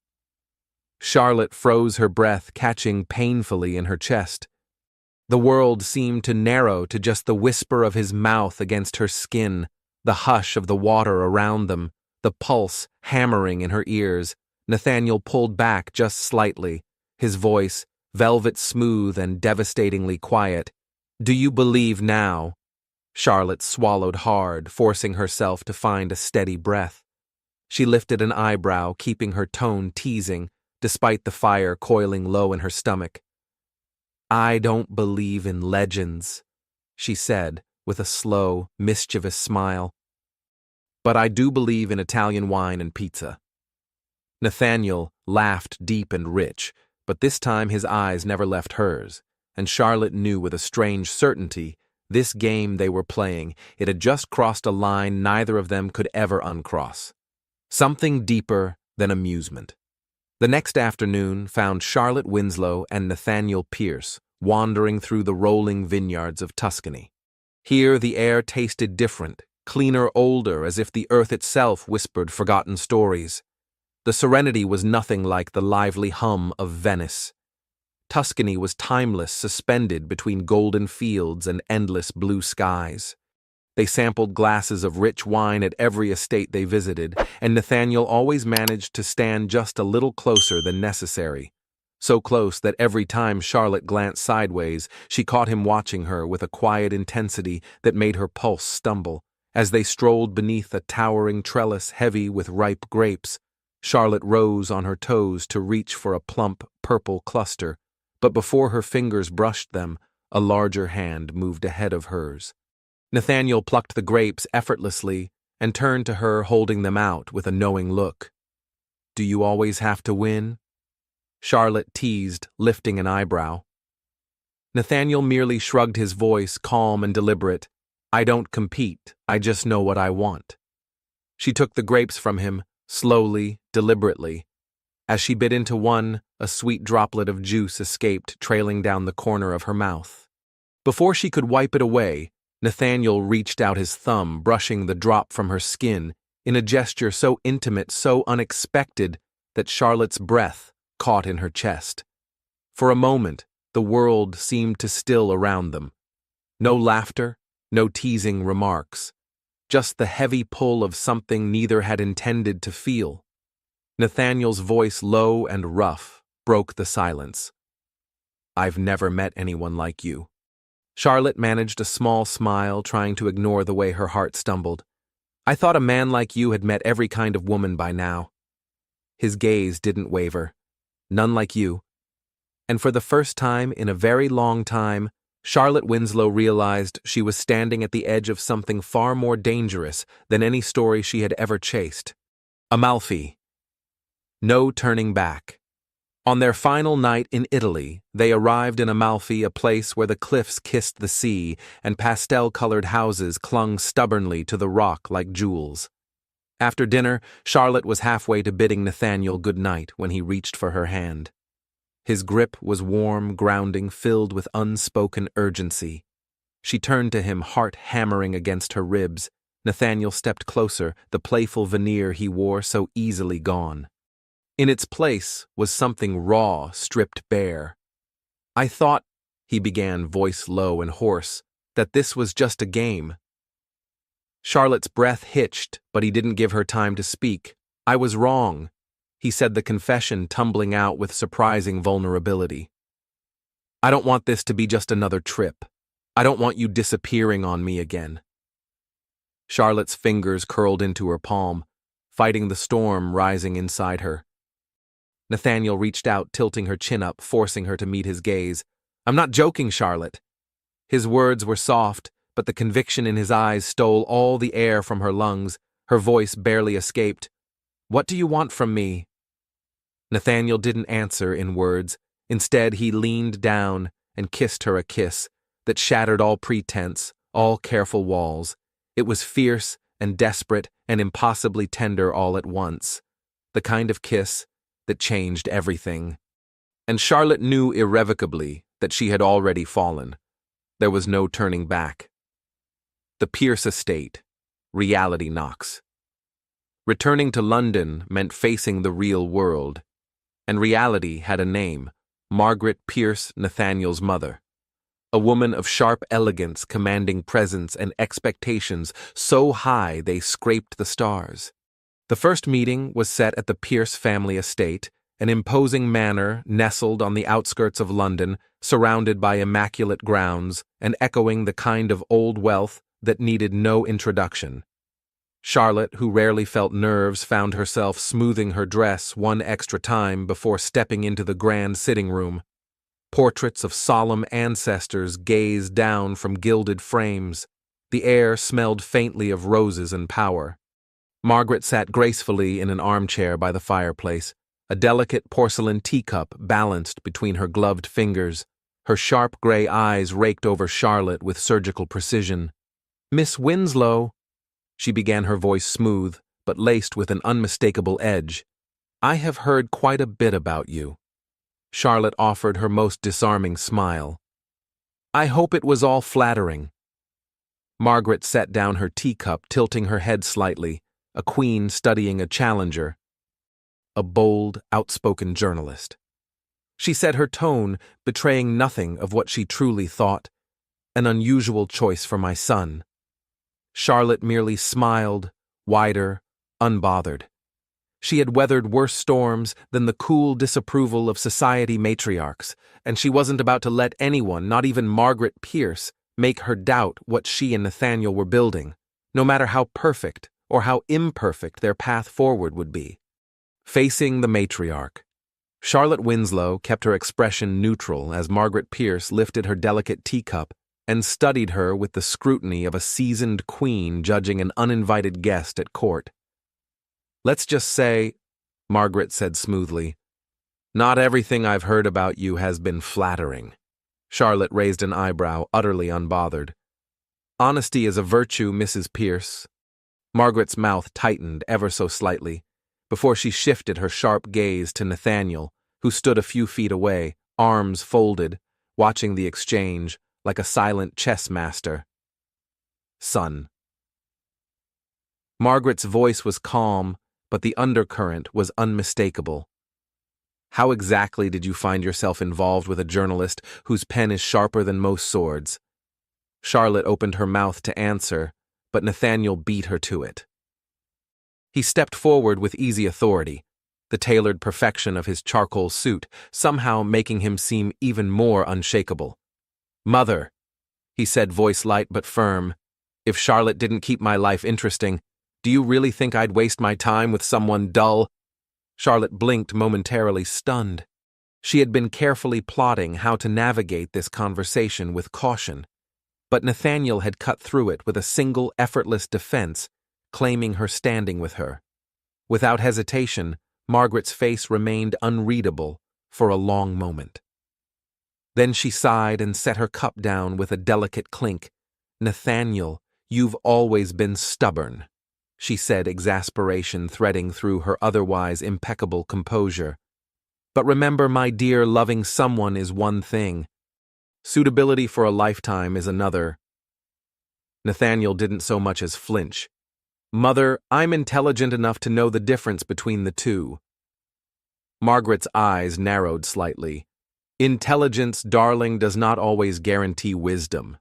Charlotte froze her breath, catching painfully in her chest. The world seemed to narrow to just the whisper of his mouth against her skin, the hush of the water around them, the pulse hammering in her ears. Nathaniel pulled back just slightly, his voice, velvet smooth and devastatingly quiet. "Do you believe now?" Charlotte swallowed hard, forcing herself to find a steady breath. She lifted an eyebrow, keeping her tone teasing, despite the fire coiling low in her stomach. "I don't believe in legends," she said, with a slow, mischievous smile. "But I do believe in Italian wine and pizza." Nathaniel laughed deep and rich, but this time his eyes never left hers, and Charlotte knew with a strange certainty this game they were playing, it had just crossed a line neither of them could ever uncross. Something deeper than amusement. The next afternoon found Charlotte Winslow and Nathaniel Pierce wandering through the rolling vineyards of Tuscany. Here the air tasted different, cleaner, older, as if the earth itself whispered forgotten stories. The serenity was nothing like the lively hum of Venice. Tuscany was timeless, suspended between golden fields and endless blue skies. They sampled glasses of rich wine at every estate they visited, and Nathaniel always managed to stand just a little closer than necessary, so close that every time Charlotte glanced sideways, she caught him watching her with a quiet intensity that made her pulse stumble. As they strolled beneath a towering trellis heavy with ripe grapes, Charlotte rose on her toes to reach for a plump, purple cluster, but before her fingers brushed them, a larger hand moved ahead of hers. Nathaniel plucked the grapes effortlessly and turned to her, holding them out with a knowing look. "Do you always have to win?" Charlotte teased, lifting an eyebrow. Nathaniel merely shrugged his voice, calm and deliberate. "I don't compete, I just know what I want." She took the grapes from him, slowly, deliberately. As she bit into one, a sweet droplet of juice escaped, trailing down the corner of her mouth. Before she could wipe it away, Nathaniel reached out his thumb, brushing the drop from her skin, in a gesture so intimate, so unexpected, that Charlotte's breath caught in her chest. For a moment, the world seemed to still around them. No laughter, no teasing remarks. Just the heavy pull of something neither had intended to feel. Nathaniel's voice, low and rough, broke the silence. "I've never met anyone like you." Charlotte managed a small smile, trying to ignore the way her heart stumbled. "I thought a man like you had met every kind of woman by now." His gaze didn't waver. "None like you." And for the first time in a very long time, Charlotte Winslow realized she was standing at the edge of something far more dangerous than any story she had ever chased. Amalfi. No turning back. On their final night in Italy, they arrived in Amalfi, a place where the cliffs kissed the sea and pastel-colored houses clung stubbornly to the rock like jewels. After dinner, Charlotte was halfway to bidding Nathaniel good night when he reached for her hand. His grip was warm, grounding, filled with unspoken urgency. She turned to him, heart hammering against her ribs. Nathaniel stepped closer, the playful veneer he wore so easily gone. In its place was something raw, stripped bare. "I thought," he began, voice low and hoarse, "that this was just a game." Charlotte's breath hitched, but he didn't give her time to speak. "I was wrong," he said, the confession tumbling out with surprising vulnerability. "I don't want this to be just another trip. I don't want you disappearing on me again." Charlotte's fingers curled into her palm, fighting the storm rising inside her. Nathaniel reached out, tilting her chin up, forcing her to meet his gaze. "I'm not joking, Charlotte." His words were soft, but the conviction in his eyes stole all the air from her lungs. Her voice barely escaped. "What do you want from me?" Nathaniel didn't answer in words. Instead, he leaned down and kissed her a kiss that shattered all pretense, all careful walls. It was fierce and desperate and impossibly tender all at once. The kind of kiss that changed everything. And Charlotte knew irrevocably that she had already fallen. There was no turning back. The Pierce estate. Reality knocks. Returning to London meant facing the real world. And reality had a name: Margaret Pierce, Nathaniel's mother. A woman of sharp elegance, commanding presence, and expectations so high they scraped the stars. The first meeting was set at the Pierce family estate, an imposing manor nestled on the outskirts of London, surrounded by immaculate grounds and echoing the kind of old wealth that needed no introduction. Charlotte, who rarely felt nerves, found herself smoothing her dress one extra time before stepping into the grand sitting room. Portraits of solemn ancestors gazed down from gilded frames. The air smelled faintly of roses and power. Margaret sat gracefully in an armchair by the fireplace, a delicate porcelain teacup balanced between her gloved fingers. Her sharp gray eyes raked over Charlotte with surgical precision. "Miss Winslow," she began, her voice smooth, but laced with an unmistakable edge, "I have heard quite a bit about you." Charlotte offered her most disarming smile. "I hope it was all flattering." Margaret set down her teacup, tilting her head slightly, a queen studying a challenger, a bold, outspoken journalist. She said, her tone betraying nothing of what she truly thought. "An unusual choice for my son." Charlotte merely smiled, wider, unbothered. She had weathered worse storms than the cool disapproval of society matriarchs, and she wasn't about to let anyone, not even Margaret Pierce, make her doubt what she and Nathaniel were building, no matter how perfect or how imperfect their path forward would be. Facing the matriarch, Charlotte Winslow kept her expression neutral as Margaret Pierce lifted her delicate teacup and studied her with the scrutiny of a seasoned queen judging an uninvited guest at court. "Let's just say," Margaret said smoothly, "not everything I've heard about you has been flattering." Charlotte raised an eyebrow, utterly unbothered. "Honesty is a virtue, Mrs. Pierce." Margaret's mouth tightened ever so slightly, before she shifted her sharp gaze to Nathaniel, who stood a few feet away, arms folded, watching the exchange like a silent chess master. "Son." Margaret's voice was calm, but the undercurrent was unmistakable. "How exactly did you find yourself involved with a journalist whose pen is sharper than most swords?" Charlotte opened her mouth to answer, but Nathaniel beat her to it. He stepped forward with easy authority, the tailored perfection of his charcoal suit somehow making him seem even more unshakable. "Mother," he said, voice light but firm, "if Charlotte didn't keep my life interesting, do you really think I'd waste my time with someone dull?" Charlotte blinked, momentarily stunned. She had been carefully plotting how to navigate this conversation with caution, but Nathaniel had cut through it with a single effortless defense, claiming her standing with her. Without hesitation, Margaret's face remained unreadable for a long moment. Then she sighed and set her cup down with a delicate clink. "Nathaniel, you've always been stubborn," she said, exasperation threading through her otherwise impeccable composure. "But remember, my dear, loving someone is one thing. Suitability for a lifetime is another." Nathaniel didn't so much as flinch. "Mother, I'm intelligent enough to know the difference between the two." Margaret's eyes narrowed slightly. "Intelligence, darling, does not always guarantee wisdom."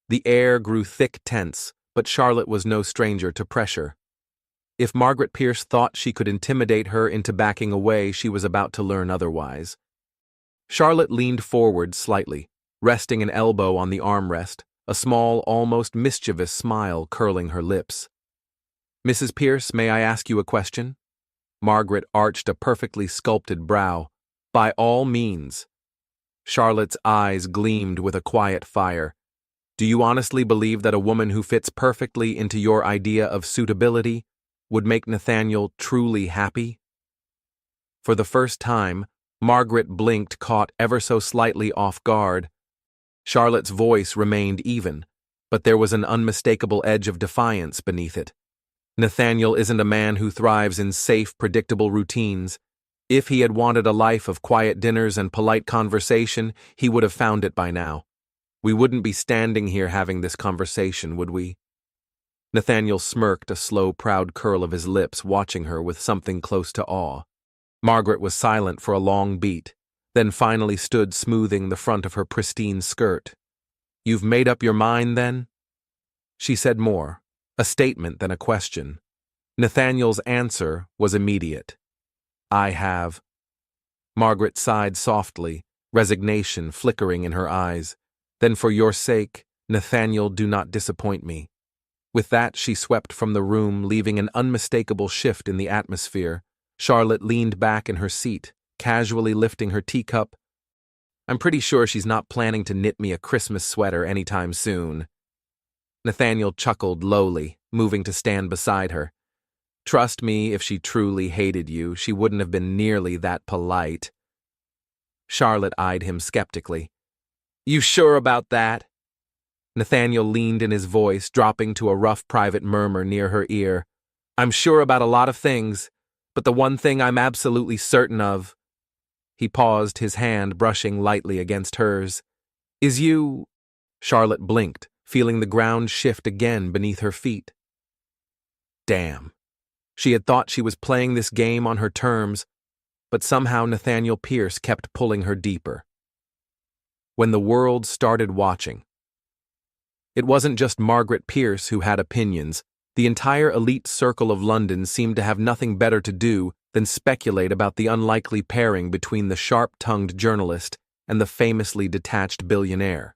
The air grew thick, tense, but Charlotte was no stranger to pressure. If Margaret Pierce thought she could intimidate her into backing away, she was about to learn otherwise. Charlotte leaned forward slightly, resting an elbow on the armrest, a small, almost mischievous smile curling her lips. "Mrs. Pierce, may I ask you a question?" Margaret arched a perfectly sculpted brow. "By all means." Charlotte's eyes gleamed with a quiet fire. "Do you honestly believe that a woman who fits perfectly into your idea of suitability would make Nathaniel truly happy?" For the first time, Margaret blinked, caught ever so slightly off guard. Charlotte's voice remained even, but there was an unmistakable edge of defiance beneath it. "Nathaniel isn't a man who thrives in safe, predictable routines. If he had wanted a life of quiet dinners and polite conversation, he would have found it by now. We wouldn't be standing here having this conversation, would we?" Nathaniel smirked, a slow, proud curl of his lips, watching her with something close to awe. Margaret was silent for a long beat, then finally stood smoothing the front of her pristine skirt. "You've made up your mind, then?" She said more, a statement than a question. Nathaniel's answer was immediate. "I have." Margaret sighed softly, resignation flickering in her eyes. "Then for your sake, Nathaniel, do not disappoint me." With that, she swept from the room, leaving an unmistakable shift in the atmosphere. Charlotte leaned back in her seat, casually lifting her teacup. "I'm pretty sure she's not planning to knit me a Christmas sweater anytime soon." Nathaniel chuckled lowly, moving to stand beside her. "Trust me, if she truly hated you, she wouldn't have been nearly that polite." Charlotte eyed him skeptically. "You sure about that?" Nathaniel leaned in, his voice dropping to a rough private murmur near her ear. "I'm sure about a lot of things, but the one thing I'm absolutely certain of—" He paused, his hand brushing lightly against hers. "Is you—" Charlotte blinked, feeling the ground shift again beneath her feet. Damn. She had thought she was playing this game on her terms, but somehow Nathaniel Pierce kept pulling her deeper. When the world started watching. It wasn't just Margaret Pierce who had opinions. The entire elite circle of London seemed to have nothing better to do than speculate about the unlikely pairing between the sharp-tongued journalist and the famously detached billionaire.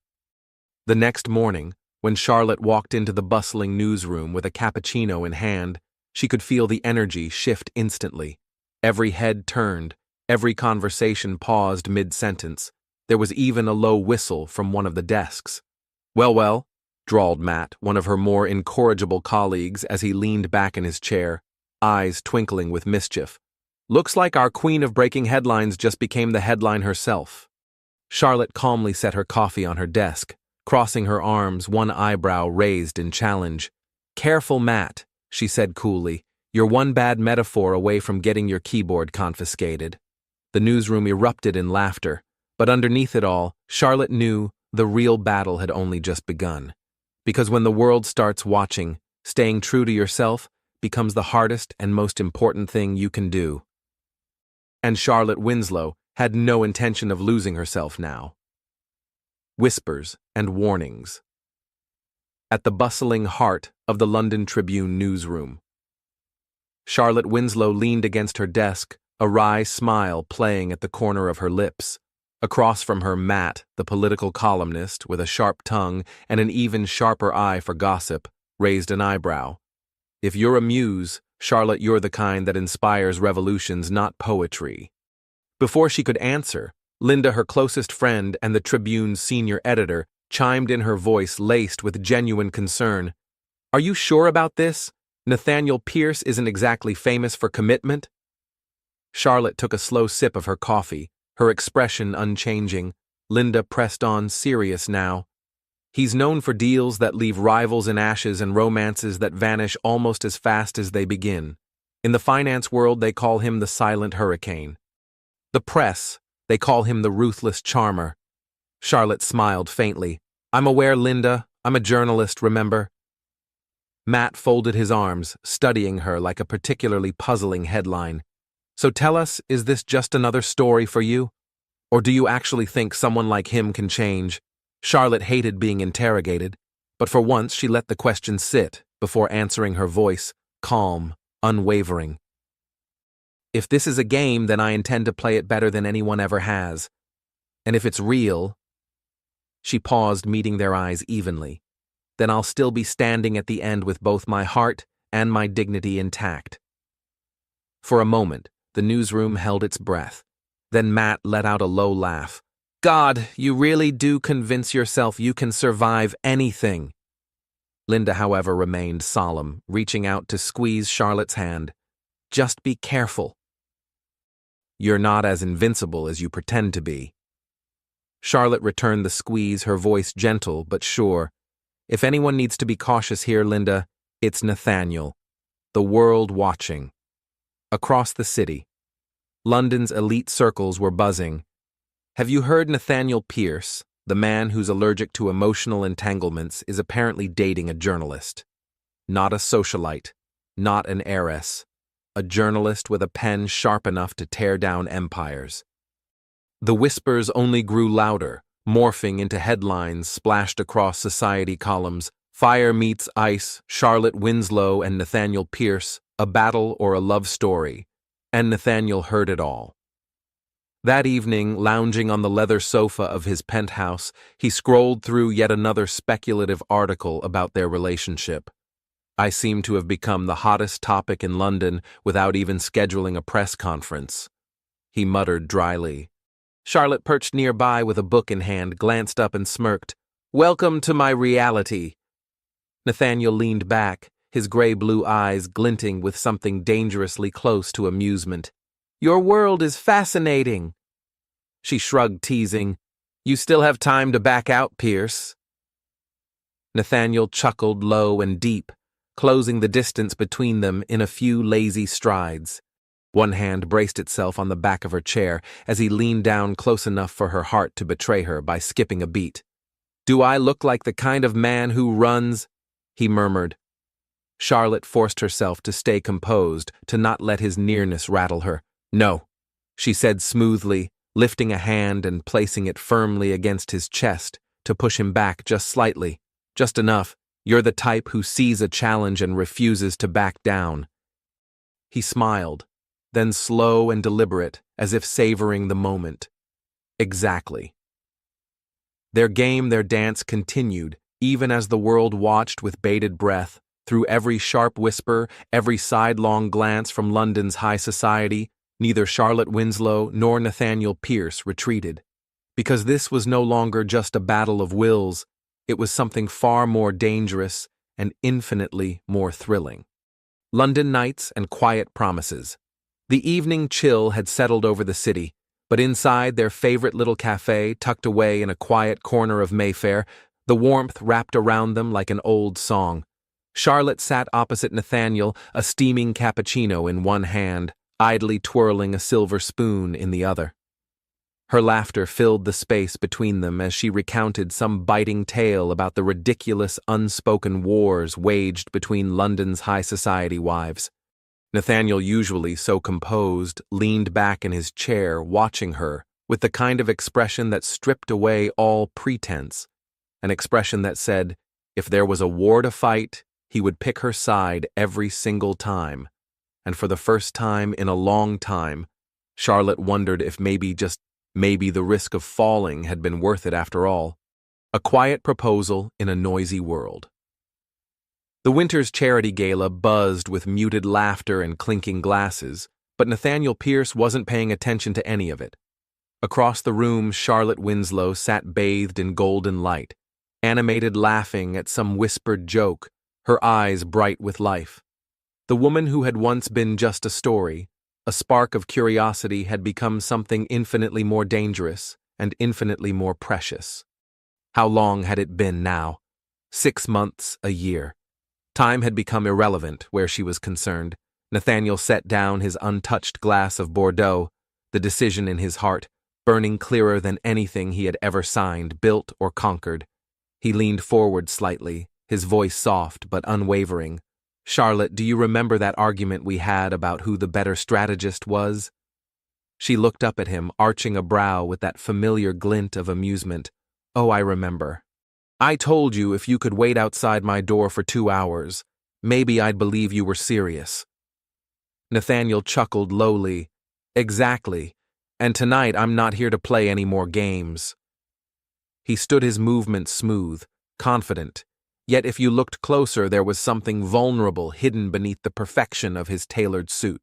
The next morning, when Charlotte walked into the bustling newsroom with a cappuccino in hand, she could feel the energy shift instantly. Every head turned, every conversation paused mid-sentence. There was even a low whistle from one of the desks. Well, drawled Matt, one of her more incorrigible colleagues, as he leaned back in his chair, eyes twinkling with mischief. Looks like our queen of breaking headlines just became the headline herself. Charlotte calmly set her coffee on her desk, crossing her arms, one eyebrow raised in challenge. Careful, Matt, she said coolly. You're one bad metaphor away from getting your keyboard confiscated. The newsroom erupted in laughter, but underneath it all, Charlotte knew the real battle had only just begun. Because when the world starts watching, staying true to yourself becomes the hardest and most important thing you can do. And Charlotte Winslow had no intention of losing herself now. Whispers and warnings. At the bustling heart of the London Tribune newsroom. Charlotte Winslow leaned against her desk, a wry smile playing at the corner of her lips. Across from her, Matt, the political columnist, with a sharp tongue and an even sharper eye for gossip, raised an eyebrow. If you're a muse, Charlotte, you're the kind that inspires revolutions, not poetry. Before she could answer, Linda, her closest friend and the Tribune's senior editor, chimed in, her voice laced with genuine concern. Are you sure about this? Nathaniel Pierce isn't exactly famous for commitment? Charlotte took a slow sip of her coffee, her expression unchanging. Linda pressed on, serious now. He's known for deals that leave rivals in ashes and romances that vanish almost as fast as they begin. In the finance world, they call him the silent hurricane. The press, they call him the ruthless charmer. Charlotte smiled faintly. I'm aware, Linda. I'm a journalist, remember? Matt folded his arms, studying her like a particularly puzzling headline. So tell us, is this just another story for you? Or do you actually think someone like him can change? Charlotte hated being interrogated, but for once she let the question sit before answering, her voice calm, unwavering. If this is a game, then I intend to play it better than anyone ever has. And if it's real— She paused, meeting their eyes evenly. Then I'll still be standing at the end with both my heart and my dignity intact. For a moment, the newsroom held its breath. Then Matt let out a low laugh. God, you really do convince yourself you can survive anything. Linda, however, remained solemn, reaching out to squeeze Charlotte's hand. Just be careful. You're not as invincible as you pretend to be. Charlotte returned the squeeze, her voice gentle but sure. If anyone needs to be cautious here, Linda, it's Nathaniel. The world watching. Across the city, London's elite circles were buzzing. Have you heard Nathaniel Pierce, the man who's allergic to emotional entanglements, is apparently dating a journalist? Not a socialite, not an heiress. A journalist with a pen sharp enough to tear down empires. The whispers only grew louder, morphing into headlines splashed across society columns. Fire meets ice, Charlotte Winslow and Nathaniel Pierce, a battle or a love story. And Nathaniel heard it all. That evening, lounging on the leather sofa of his penthouse, he scrolled through yet another speculative article about their relationship. I seem to have become the hottest topic in London without even scheduling a press conference, he muttered dryly. Charlotte, perched nearby with a book in hand, glanced up and smirked. Welcome to my reality. Nathaniel leaned back, his gray-blue eyes glinting with something dangerously close to amusement. Your world is fascinating. She shrugged, teasing. You still have time to back out, Pierce. Nathaniel chuckled low and deep, closing the distance between them in a few lazy strides. One hand braced itself on the back of her chair as he leaned down close enough for her heart to betray her by skipping a beat. Do I look like the kind of man who runs? He murmured. Charlotte forced herself to stay composed, to not let his nearness rattle her. No, she said smoothly, lifting a hand and placing it firmly against his chest to push him back just slightly, just enough. You're the type who sees a challenge and refuses to back down." He smiled, then slow and deliberate, as if savoring the moment. "Exactly." Their game, their dance continued, even as the world watched with bated breath. Through every sharp whisper, every sidelong glance from London's high society, neither Charlotte Winslow nor Nathaniel Pierce retreated. Because this was no longer just a battle of wills, it was something far more dangerous and infinitely more thrilling. London nights and quiet promises. The evening chill had settled over the city, but inside their favorite little cafe, tucked away in a quiet corner of Mayfair, the warmth wrapped around them like an old song. Charlotte sat opposite Nathaniel, a steaming cappuccino in one hand, idly twirling a silver spoon in the other. Her laughter filled the space between them as she recounted some biting tale about the ridiculous unspoken wars waged between London's high society wives. Nathaniel, usually so composed, leaned back in his chair, watching her, with the kind of expression that stripped away all pretense, an expression that said, if there was a war to fight, he would pick her side every single time. And for the first time in a long time, Charlotte wondered if maybe the risk of falling had been worth it after all. A quiet proposal in a noisy world. The winter's charity gala buzzed with muted laughter and clinking glasses, but Nathaniel Pierce wasn't paying attention to any of it. Across the room, Charlotte Winslow sat bathed in golden light, animated, laughing at some whispered joke, her eyes bright with life. The woman who had once been just a story, a spark of curiosity, had become something infinitely more dangerous and infinitely more precious. How long had it been now? 6 months, a year. Time had become irrelevant where she was concerned. Nathaniel set down his untouched glass of Bordeaux, the decision in his heart, burning clearer than anything he had ever signed, built, or conquered. He leaned forward slightly, his voice soft but unwavering. "Charlotte, do you remember that argument we had about who the better strategist was?" She looked up at him, arching a brow with that familiar glint of amusement. "Oh, I remember. I told you if you could wait outside my door for 2 hours, maybe I'd believe you were serious." Nathaniel chuckled lowly. "Exactly. And tonight I'm not here to play any more games." He stood, his movements smooth, confident. Yet if you looked closer, there was something vulnerable hidden beneath the perfection of his tailored suit.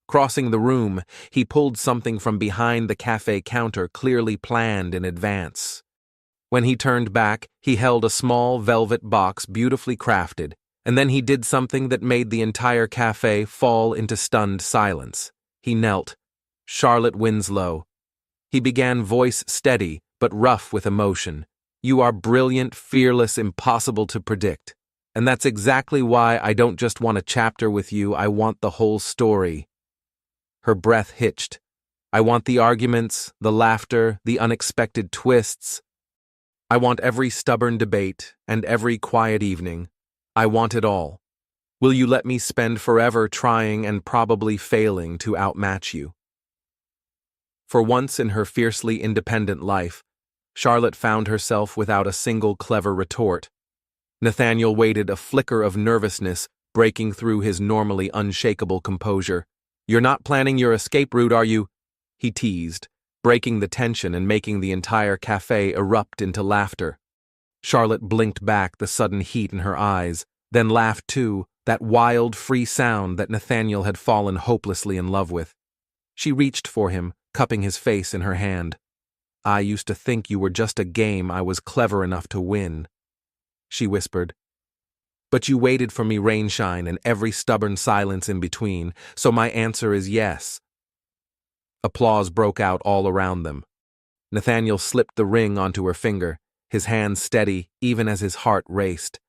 Crossing the room, he pulled something from behind the cafe counter, clearly planned in advance. When he turned back, he held a small velvet box beautifully crafted, and then he did something that made the entire cafe fall into stunned silence. He knelt. "Charlotte Winslow." He began, voice steady, but rough with emotion. "You are brilliant, fearless, impossible to predict. And that's exactly why I don't just want a chapter with you, I want the whole story." Her breath hitched. "I want the arguments, the laughter, the unexpected twists. I want every stubborn debate and every quiet evening. I want it all. Will you let me spend forever trying and probably failing to outmatch you?" For once in her fiercely independent life, Charlotte found herself without a single clever retort. Nathaniel waited, a flicker of nervousness breaking through his normally unshakable composure. "You're not planning your escape route, are you?" he teased, breaking the tension and making the entire cafe erupt into laughter. Charlotte blinked back, the sudden heat in her eyes, then laughed too, that wild, free sound that Nathaniel had fallen hopelessly in love with. She reached for him, cupping his face in her hand. "I used to think you were just a game I was clever enough to win," she whispered. "But you waited for me, rainshine, and every stubborn silence in between, so my answer is yes." Applause broke out all around them. Nathaniel slipped the ring onto her finger, his hand steady even as his heart raced.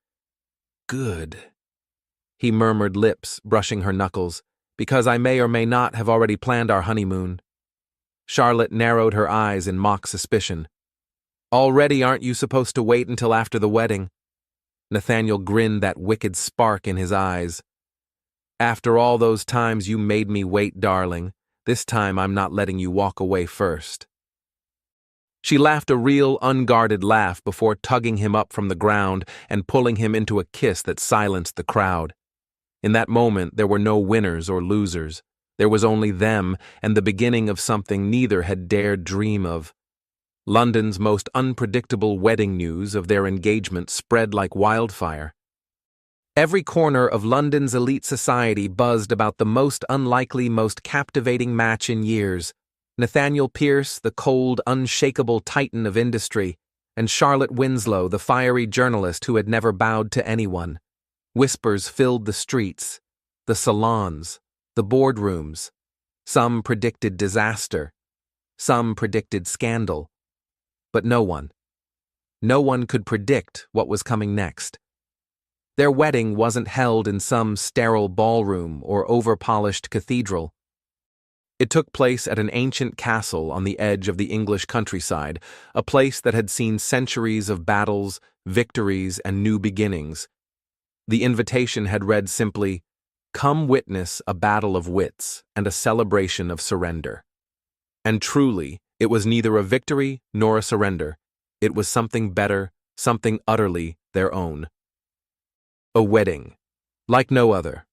"Good," he murmured, lips brushing her knuckles, "because I may or may not have already planned our honeymoon." Charlotte narrowed her eyes in mock suspicion. "Already? Aren't you supposed to wait until after the wedding?" Nathaniel grinned, that wicked spark in his eyes. "After all those times you made me wait, darling, this time I'm not letting you walk away first." She laughed a real, unguarded laugh before tugging him up from the ground and pulling him into a kiss that silenced the crowd. In that moment, there were no winners or losers. There was only them and the beginning of something neither had dared dream of. London's most unpredictable wedding news of their engagement spread like wildfire. Every corner of London's elite society buzzed about the most unlikely, most captivating match in years. Nathaniel Pierce, the cold, unshakable titan of industry, and Charlotte Winslow, the fiery journalist who had never bowed to anyone. Whispers filled the streets, the salons, the boardrooms. Some predicted disaster. Some predicted scandal. But no one could predict what was coming next. Their wedding wasn't held in some sterile ballroom or over-polished cathedral. It took place at an ancient castle on the edge of the English countryside, a place that had seen centuries of battles, victories, and new beginnings. The invitation had read simply, "Come witness a battle of wits and a celebration of surrender." And truly, it was neither a victory nor a surrender. It was something better, something utterly their own. A wedding, like no other.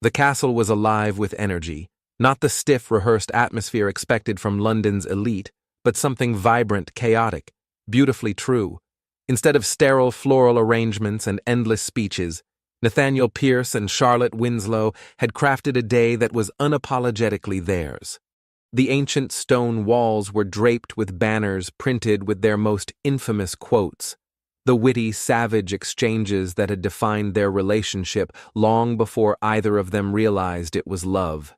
The castle was alive with energy, not the stiff, rehearsed atmosphere expected from London's elite, but something vibrant, chaotic, beautifully true. Instead of sterile floral arrangements and endless speeches, Nathaniel Pierce and Charlotte Winslow had crafted a day that was unapologetically theirs. The ancient stone walls were draped with banners printed with their most infamous quotes, the witty, savage exchanges that had defined their relationship long before either of them realized it was love.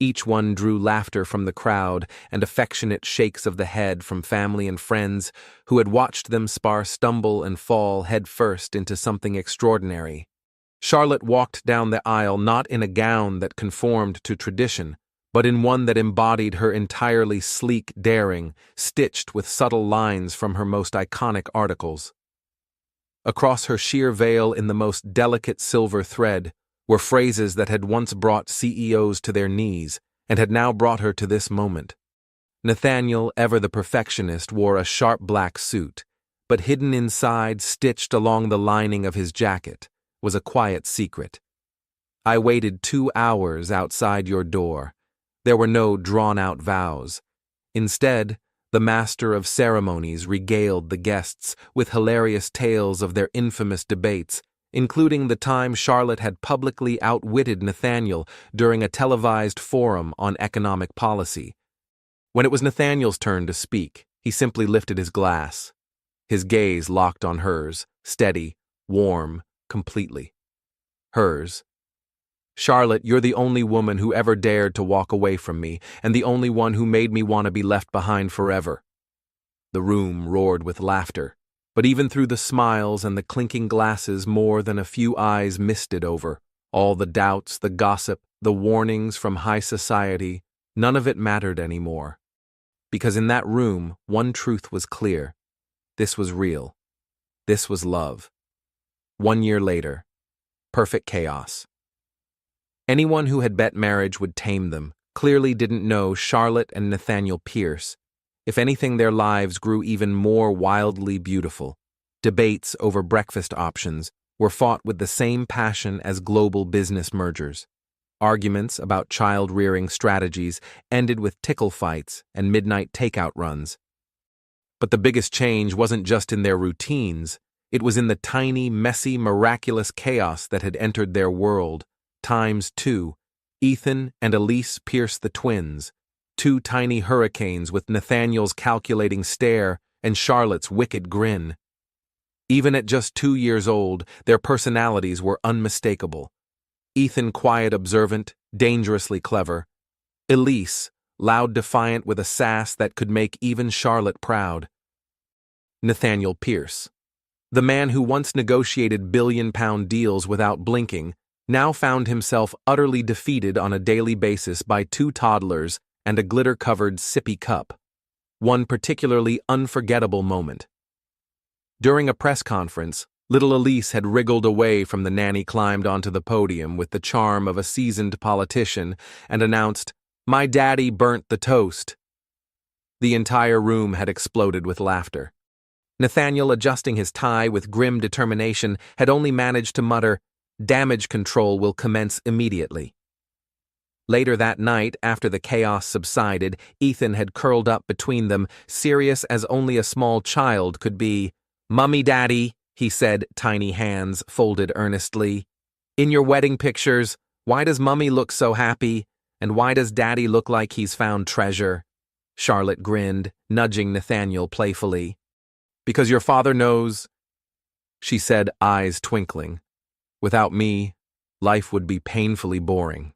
Each one drew laughter from the crowd and affectionate shakes of the head from family and friends who had watched them stumble and fall headfirst into something extraordinary. Charlotte walked down the aisle not in a gown that conformed to tradition, but in one that embodied her entirely sleek daring, stitched with subtle lines from her most iconic articles. Across her sheer veil in the most delicate silver thread were phrases that had once brought CEOs to their knees and had now brought her to this moment. Nathaniel, ever the perfectionist, wore a sharp black suit, but hidden inside, stitched along the lining of his jacket, was a quiet secret. "I waited 2 hours outside your door." There were no drawn-out vows. Instead, the master of ceremonies regaled the guests with hilarious tales of their infamous debates, including the time Charlotte had publicly outwitted Nathaniel during a televised forum on economic policy. When it was Nathaniel's turn to speak, he simply lifted his glass. His gaze locked on hers, steady, warm, completely. Hers. "Charlotte, you're the only woman who ever dared to walk away from me, and the only one who made me want to be left behind forever." The room roared with laughter, but even through the smiles and the clinking glasses more than a few eyes misted over. All the doubts, the gossip, the warnings from high society, none of it mattered anymore. Because in that room, one truth was clear. This was real. This was love. 1 year later, perfect chaos. Anyone who had bet marriage would tame them clearly didn't know Charlotte and Nathaniel Pierce. If anything, their lives grew even more wildly beautiful. Debates over breakfast options were fought with the same passion as global business mergers. Arguments about child-rearing strategies ended with tickle fights and midnight takeout runs. But the biggest change wasn't just in their routines. It was in the tiny, messy, miraculous chaos that had entered their world. ×2, Ethan and Elise Pierce the twins, 2 tiny hurricanes with Nathaniel's calculating stare and Charlotte's wicked grin. Even at just 2 years old, their personalities were unmistakable. Ethan quiet, observant, dangerously clever. Elise, loud, defiant with a sass that could make even Charlotte proud. Nathaniel Pierce, the man who once negotiated billion-pound deals without blinking, now found himself utterly defeated on a daily basis by 2 toddlers and a glitter-covered sippy cup. One particularly unforgettable moment. During a press conference, little Elise had wriggled away from the nanny, climbed onto the podium with the charm of a seasoned politician, and announced, "My daddy burnt the toast." The entire room had exploded with laughter. Nathaniel, adjusting his tie with grim determination, had only managed to mutter, "Damage control will commence immediately." Later that night, after the chaos subsided, Ethan had curled up between them, serious as only a small child could be. "Mummy, Daddy," he said, tiny hands folded earnestly. "In your wedding pictures, why does Mummy look so happy, and why does Daddy look like he's found treasure?" Charlotte grinned, nudging Nathaniel playfully. "Because your father knows," she said, eyes twinkling. "Without me, life would be painfully boring."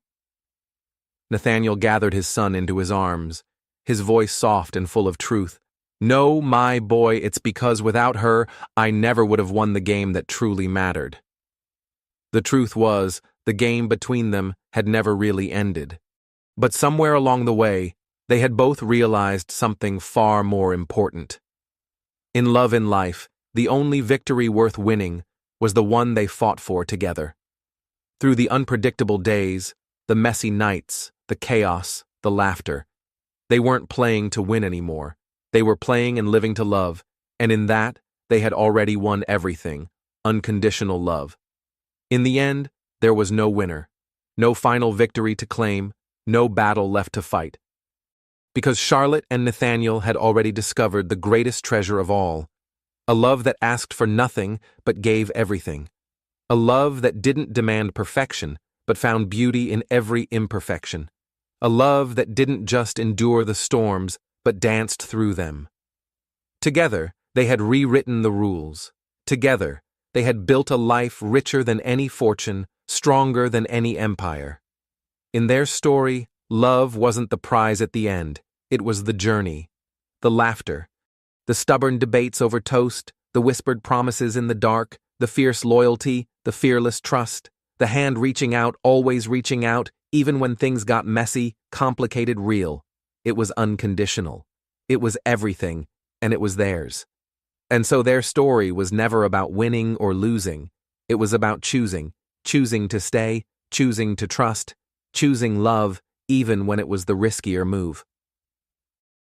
Nathaniel gathered his son into his arms, his voice soft and full of truth. "No, my boy, it's because without her, I never would have won the game that truly mattered." The truth was, the game between them had never really ended. But somewhere along the way, they had both realized something far more important. In love and life, the only victory worth winning was the one they fought for together. Through the unpredictable days, the messy nights, the chaos, the laughter, they weren't playing to win anymore. They were playing and living to love, and in that, they had already won everything, unconditional love. In the end, there was no winner, no final victory to claim, no battle left to fight. Because Charlotte and Nathaniel had already discovered the greatest treasure of all, a love that asked for nothing but gave everything. A love that didn't demand perfection, but found beauty in every imperfection. A love that didn't just endure the storms, but danced through them. Together, they had rewritten the rules. Together, they had built a life richer than any fortune, stronger than any empire. In their story, love wasn't the prize at the end. It was the journey, the laughter, the stubborn debates over toast, the whispered promises in the dark, the fierce loyalty, the fearless trust, the hand reaching out, always reaching out, even when things got messy, complicated, real. It was unconditional. It was everything, and it was theirs. And so their story was never about winning or losing. It was about choosing to stay, choosing to trust, choosing love, even when it was the riskier move.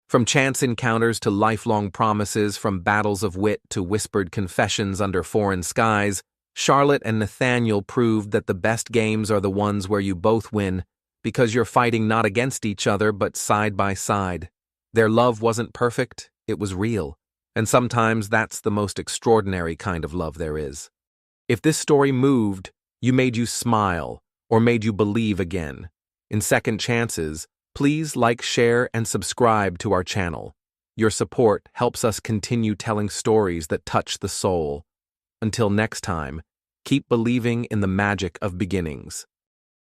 From chance encounters to lifelong promises, from battles of wit to whispered confessions under foreign skies, Charlotte and Nathaniel proved that the best games are the ones where you both win, because you're fighting not against each other but side by side. Their love wasn't perfect, it was real, and sometimes that's the most extraordinary kind of love there is. If this story moved, made you smile, or made you believe again, in second chances, please like, share, and subscribe to our channel. Your support helps us continue telling stories that touch the soul. Until next time, keep believing in the magic of beginnings.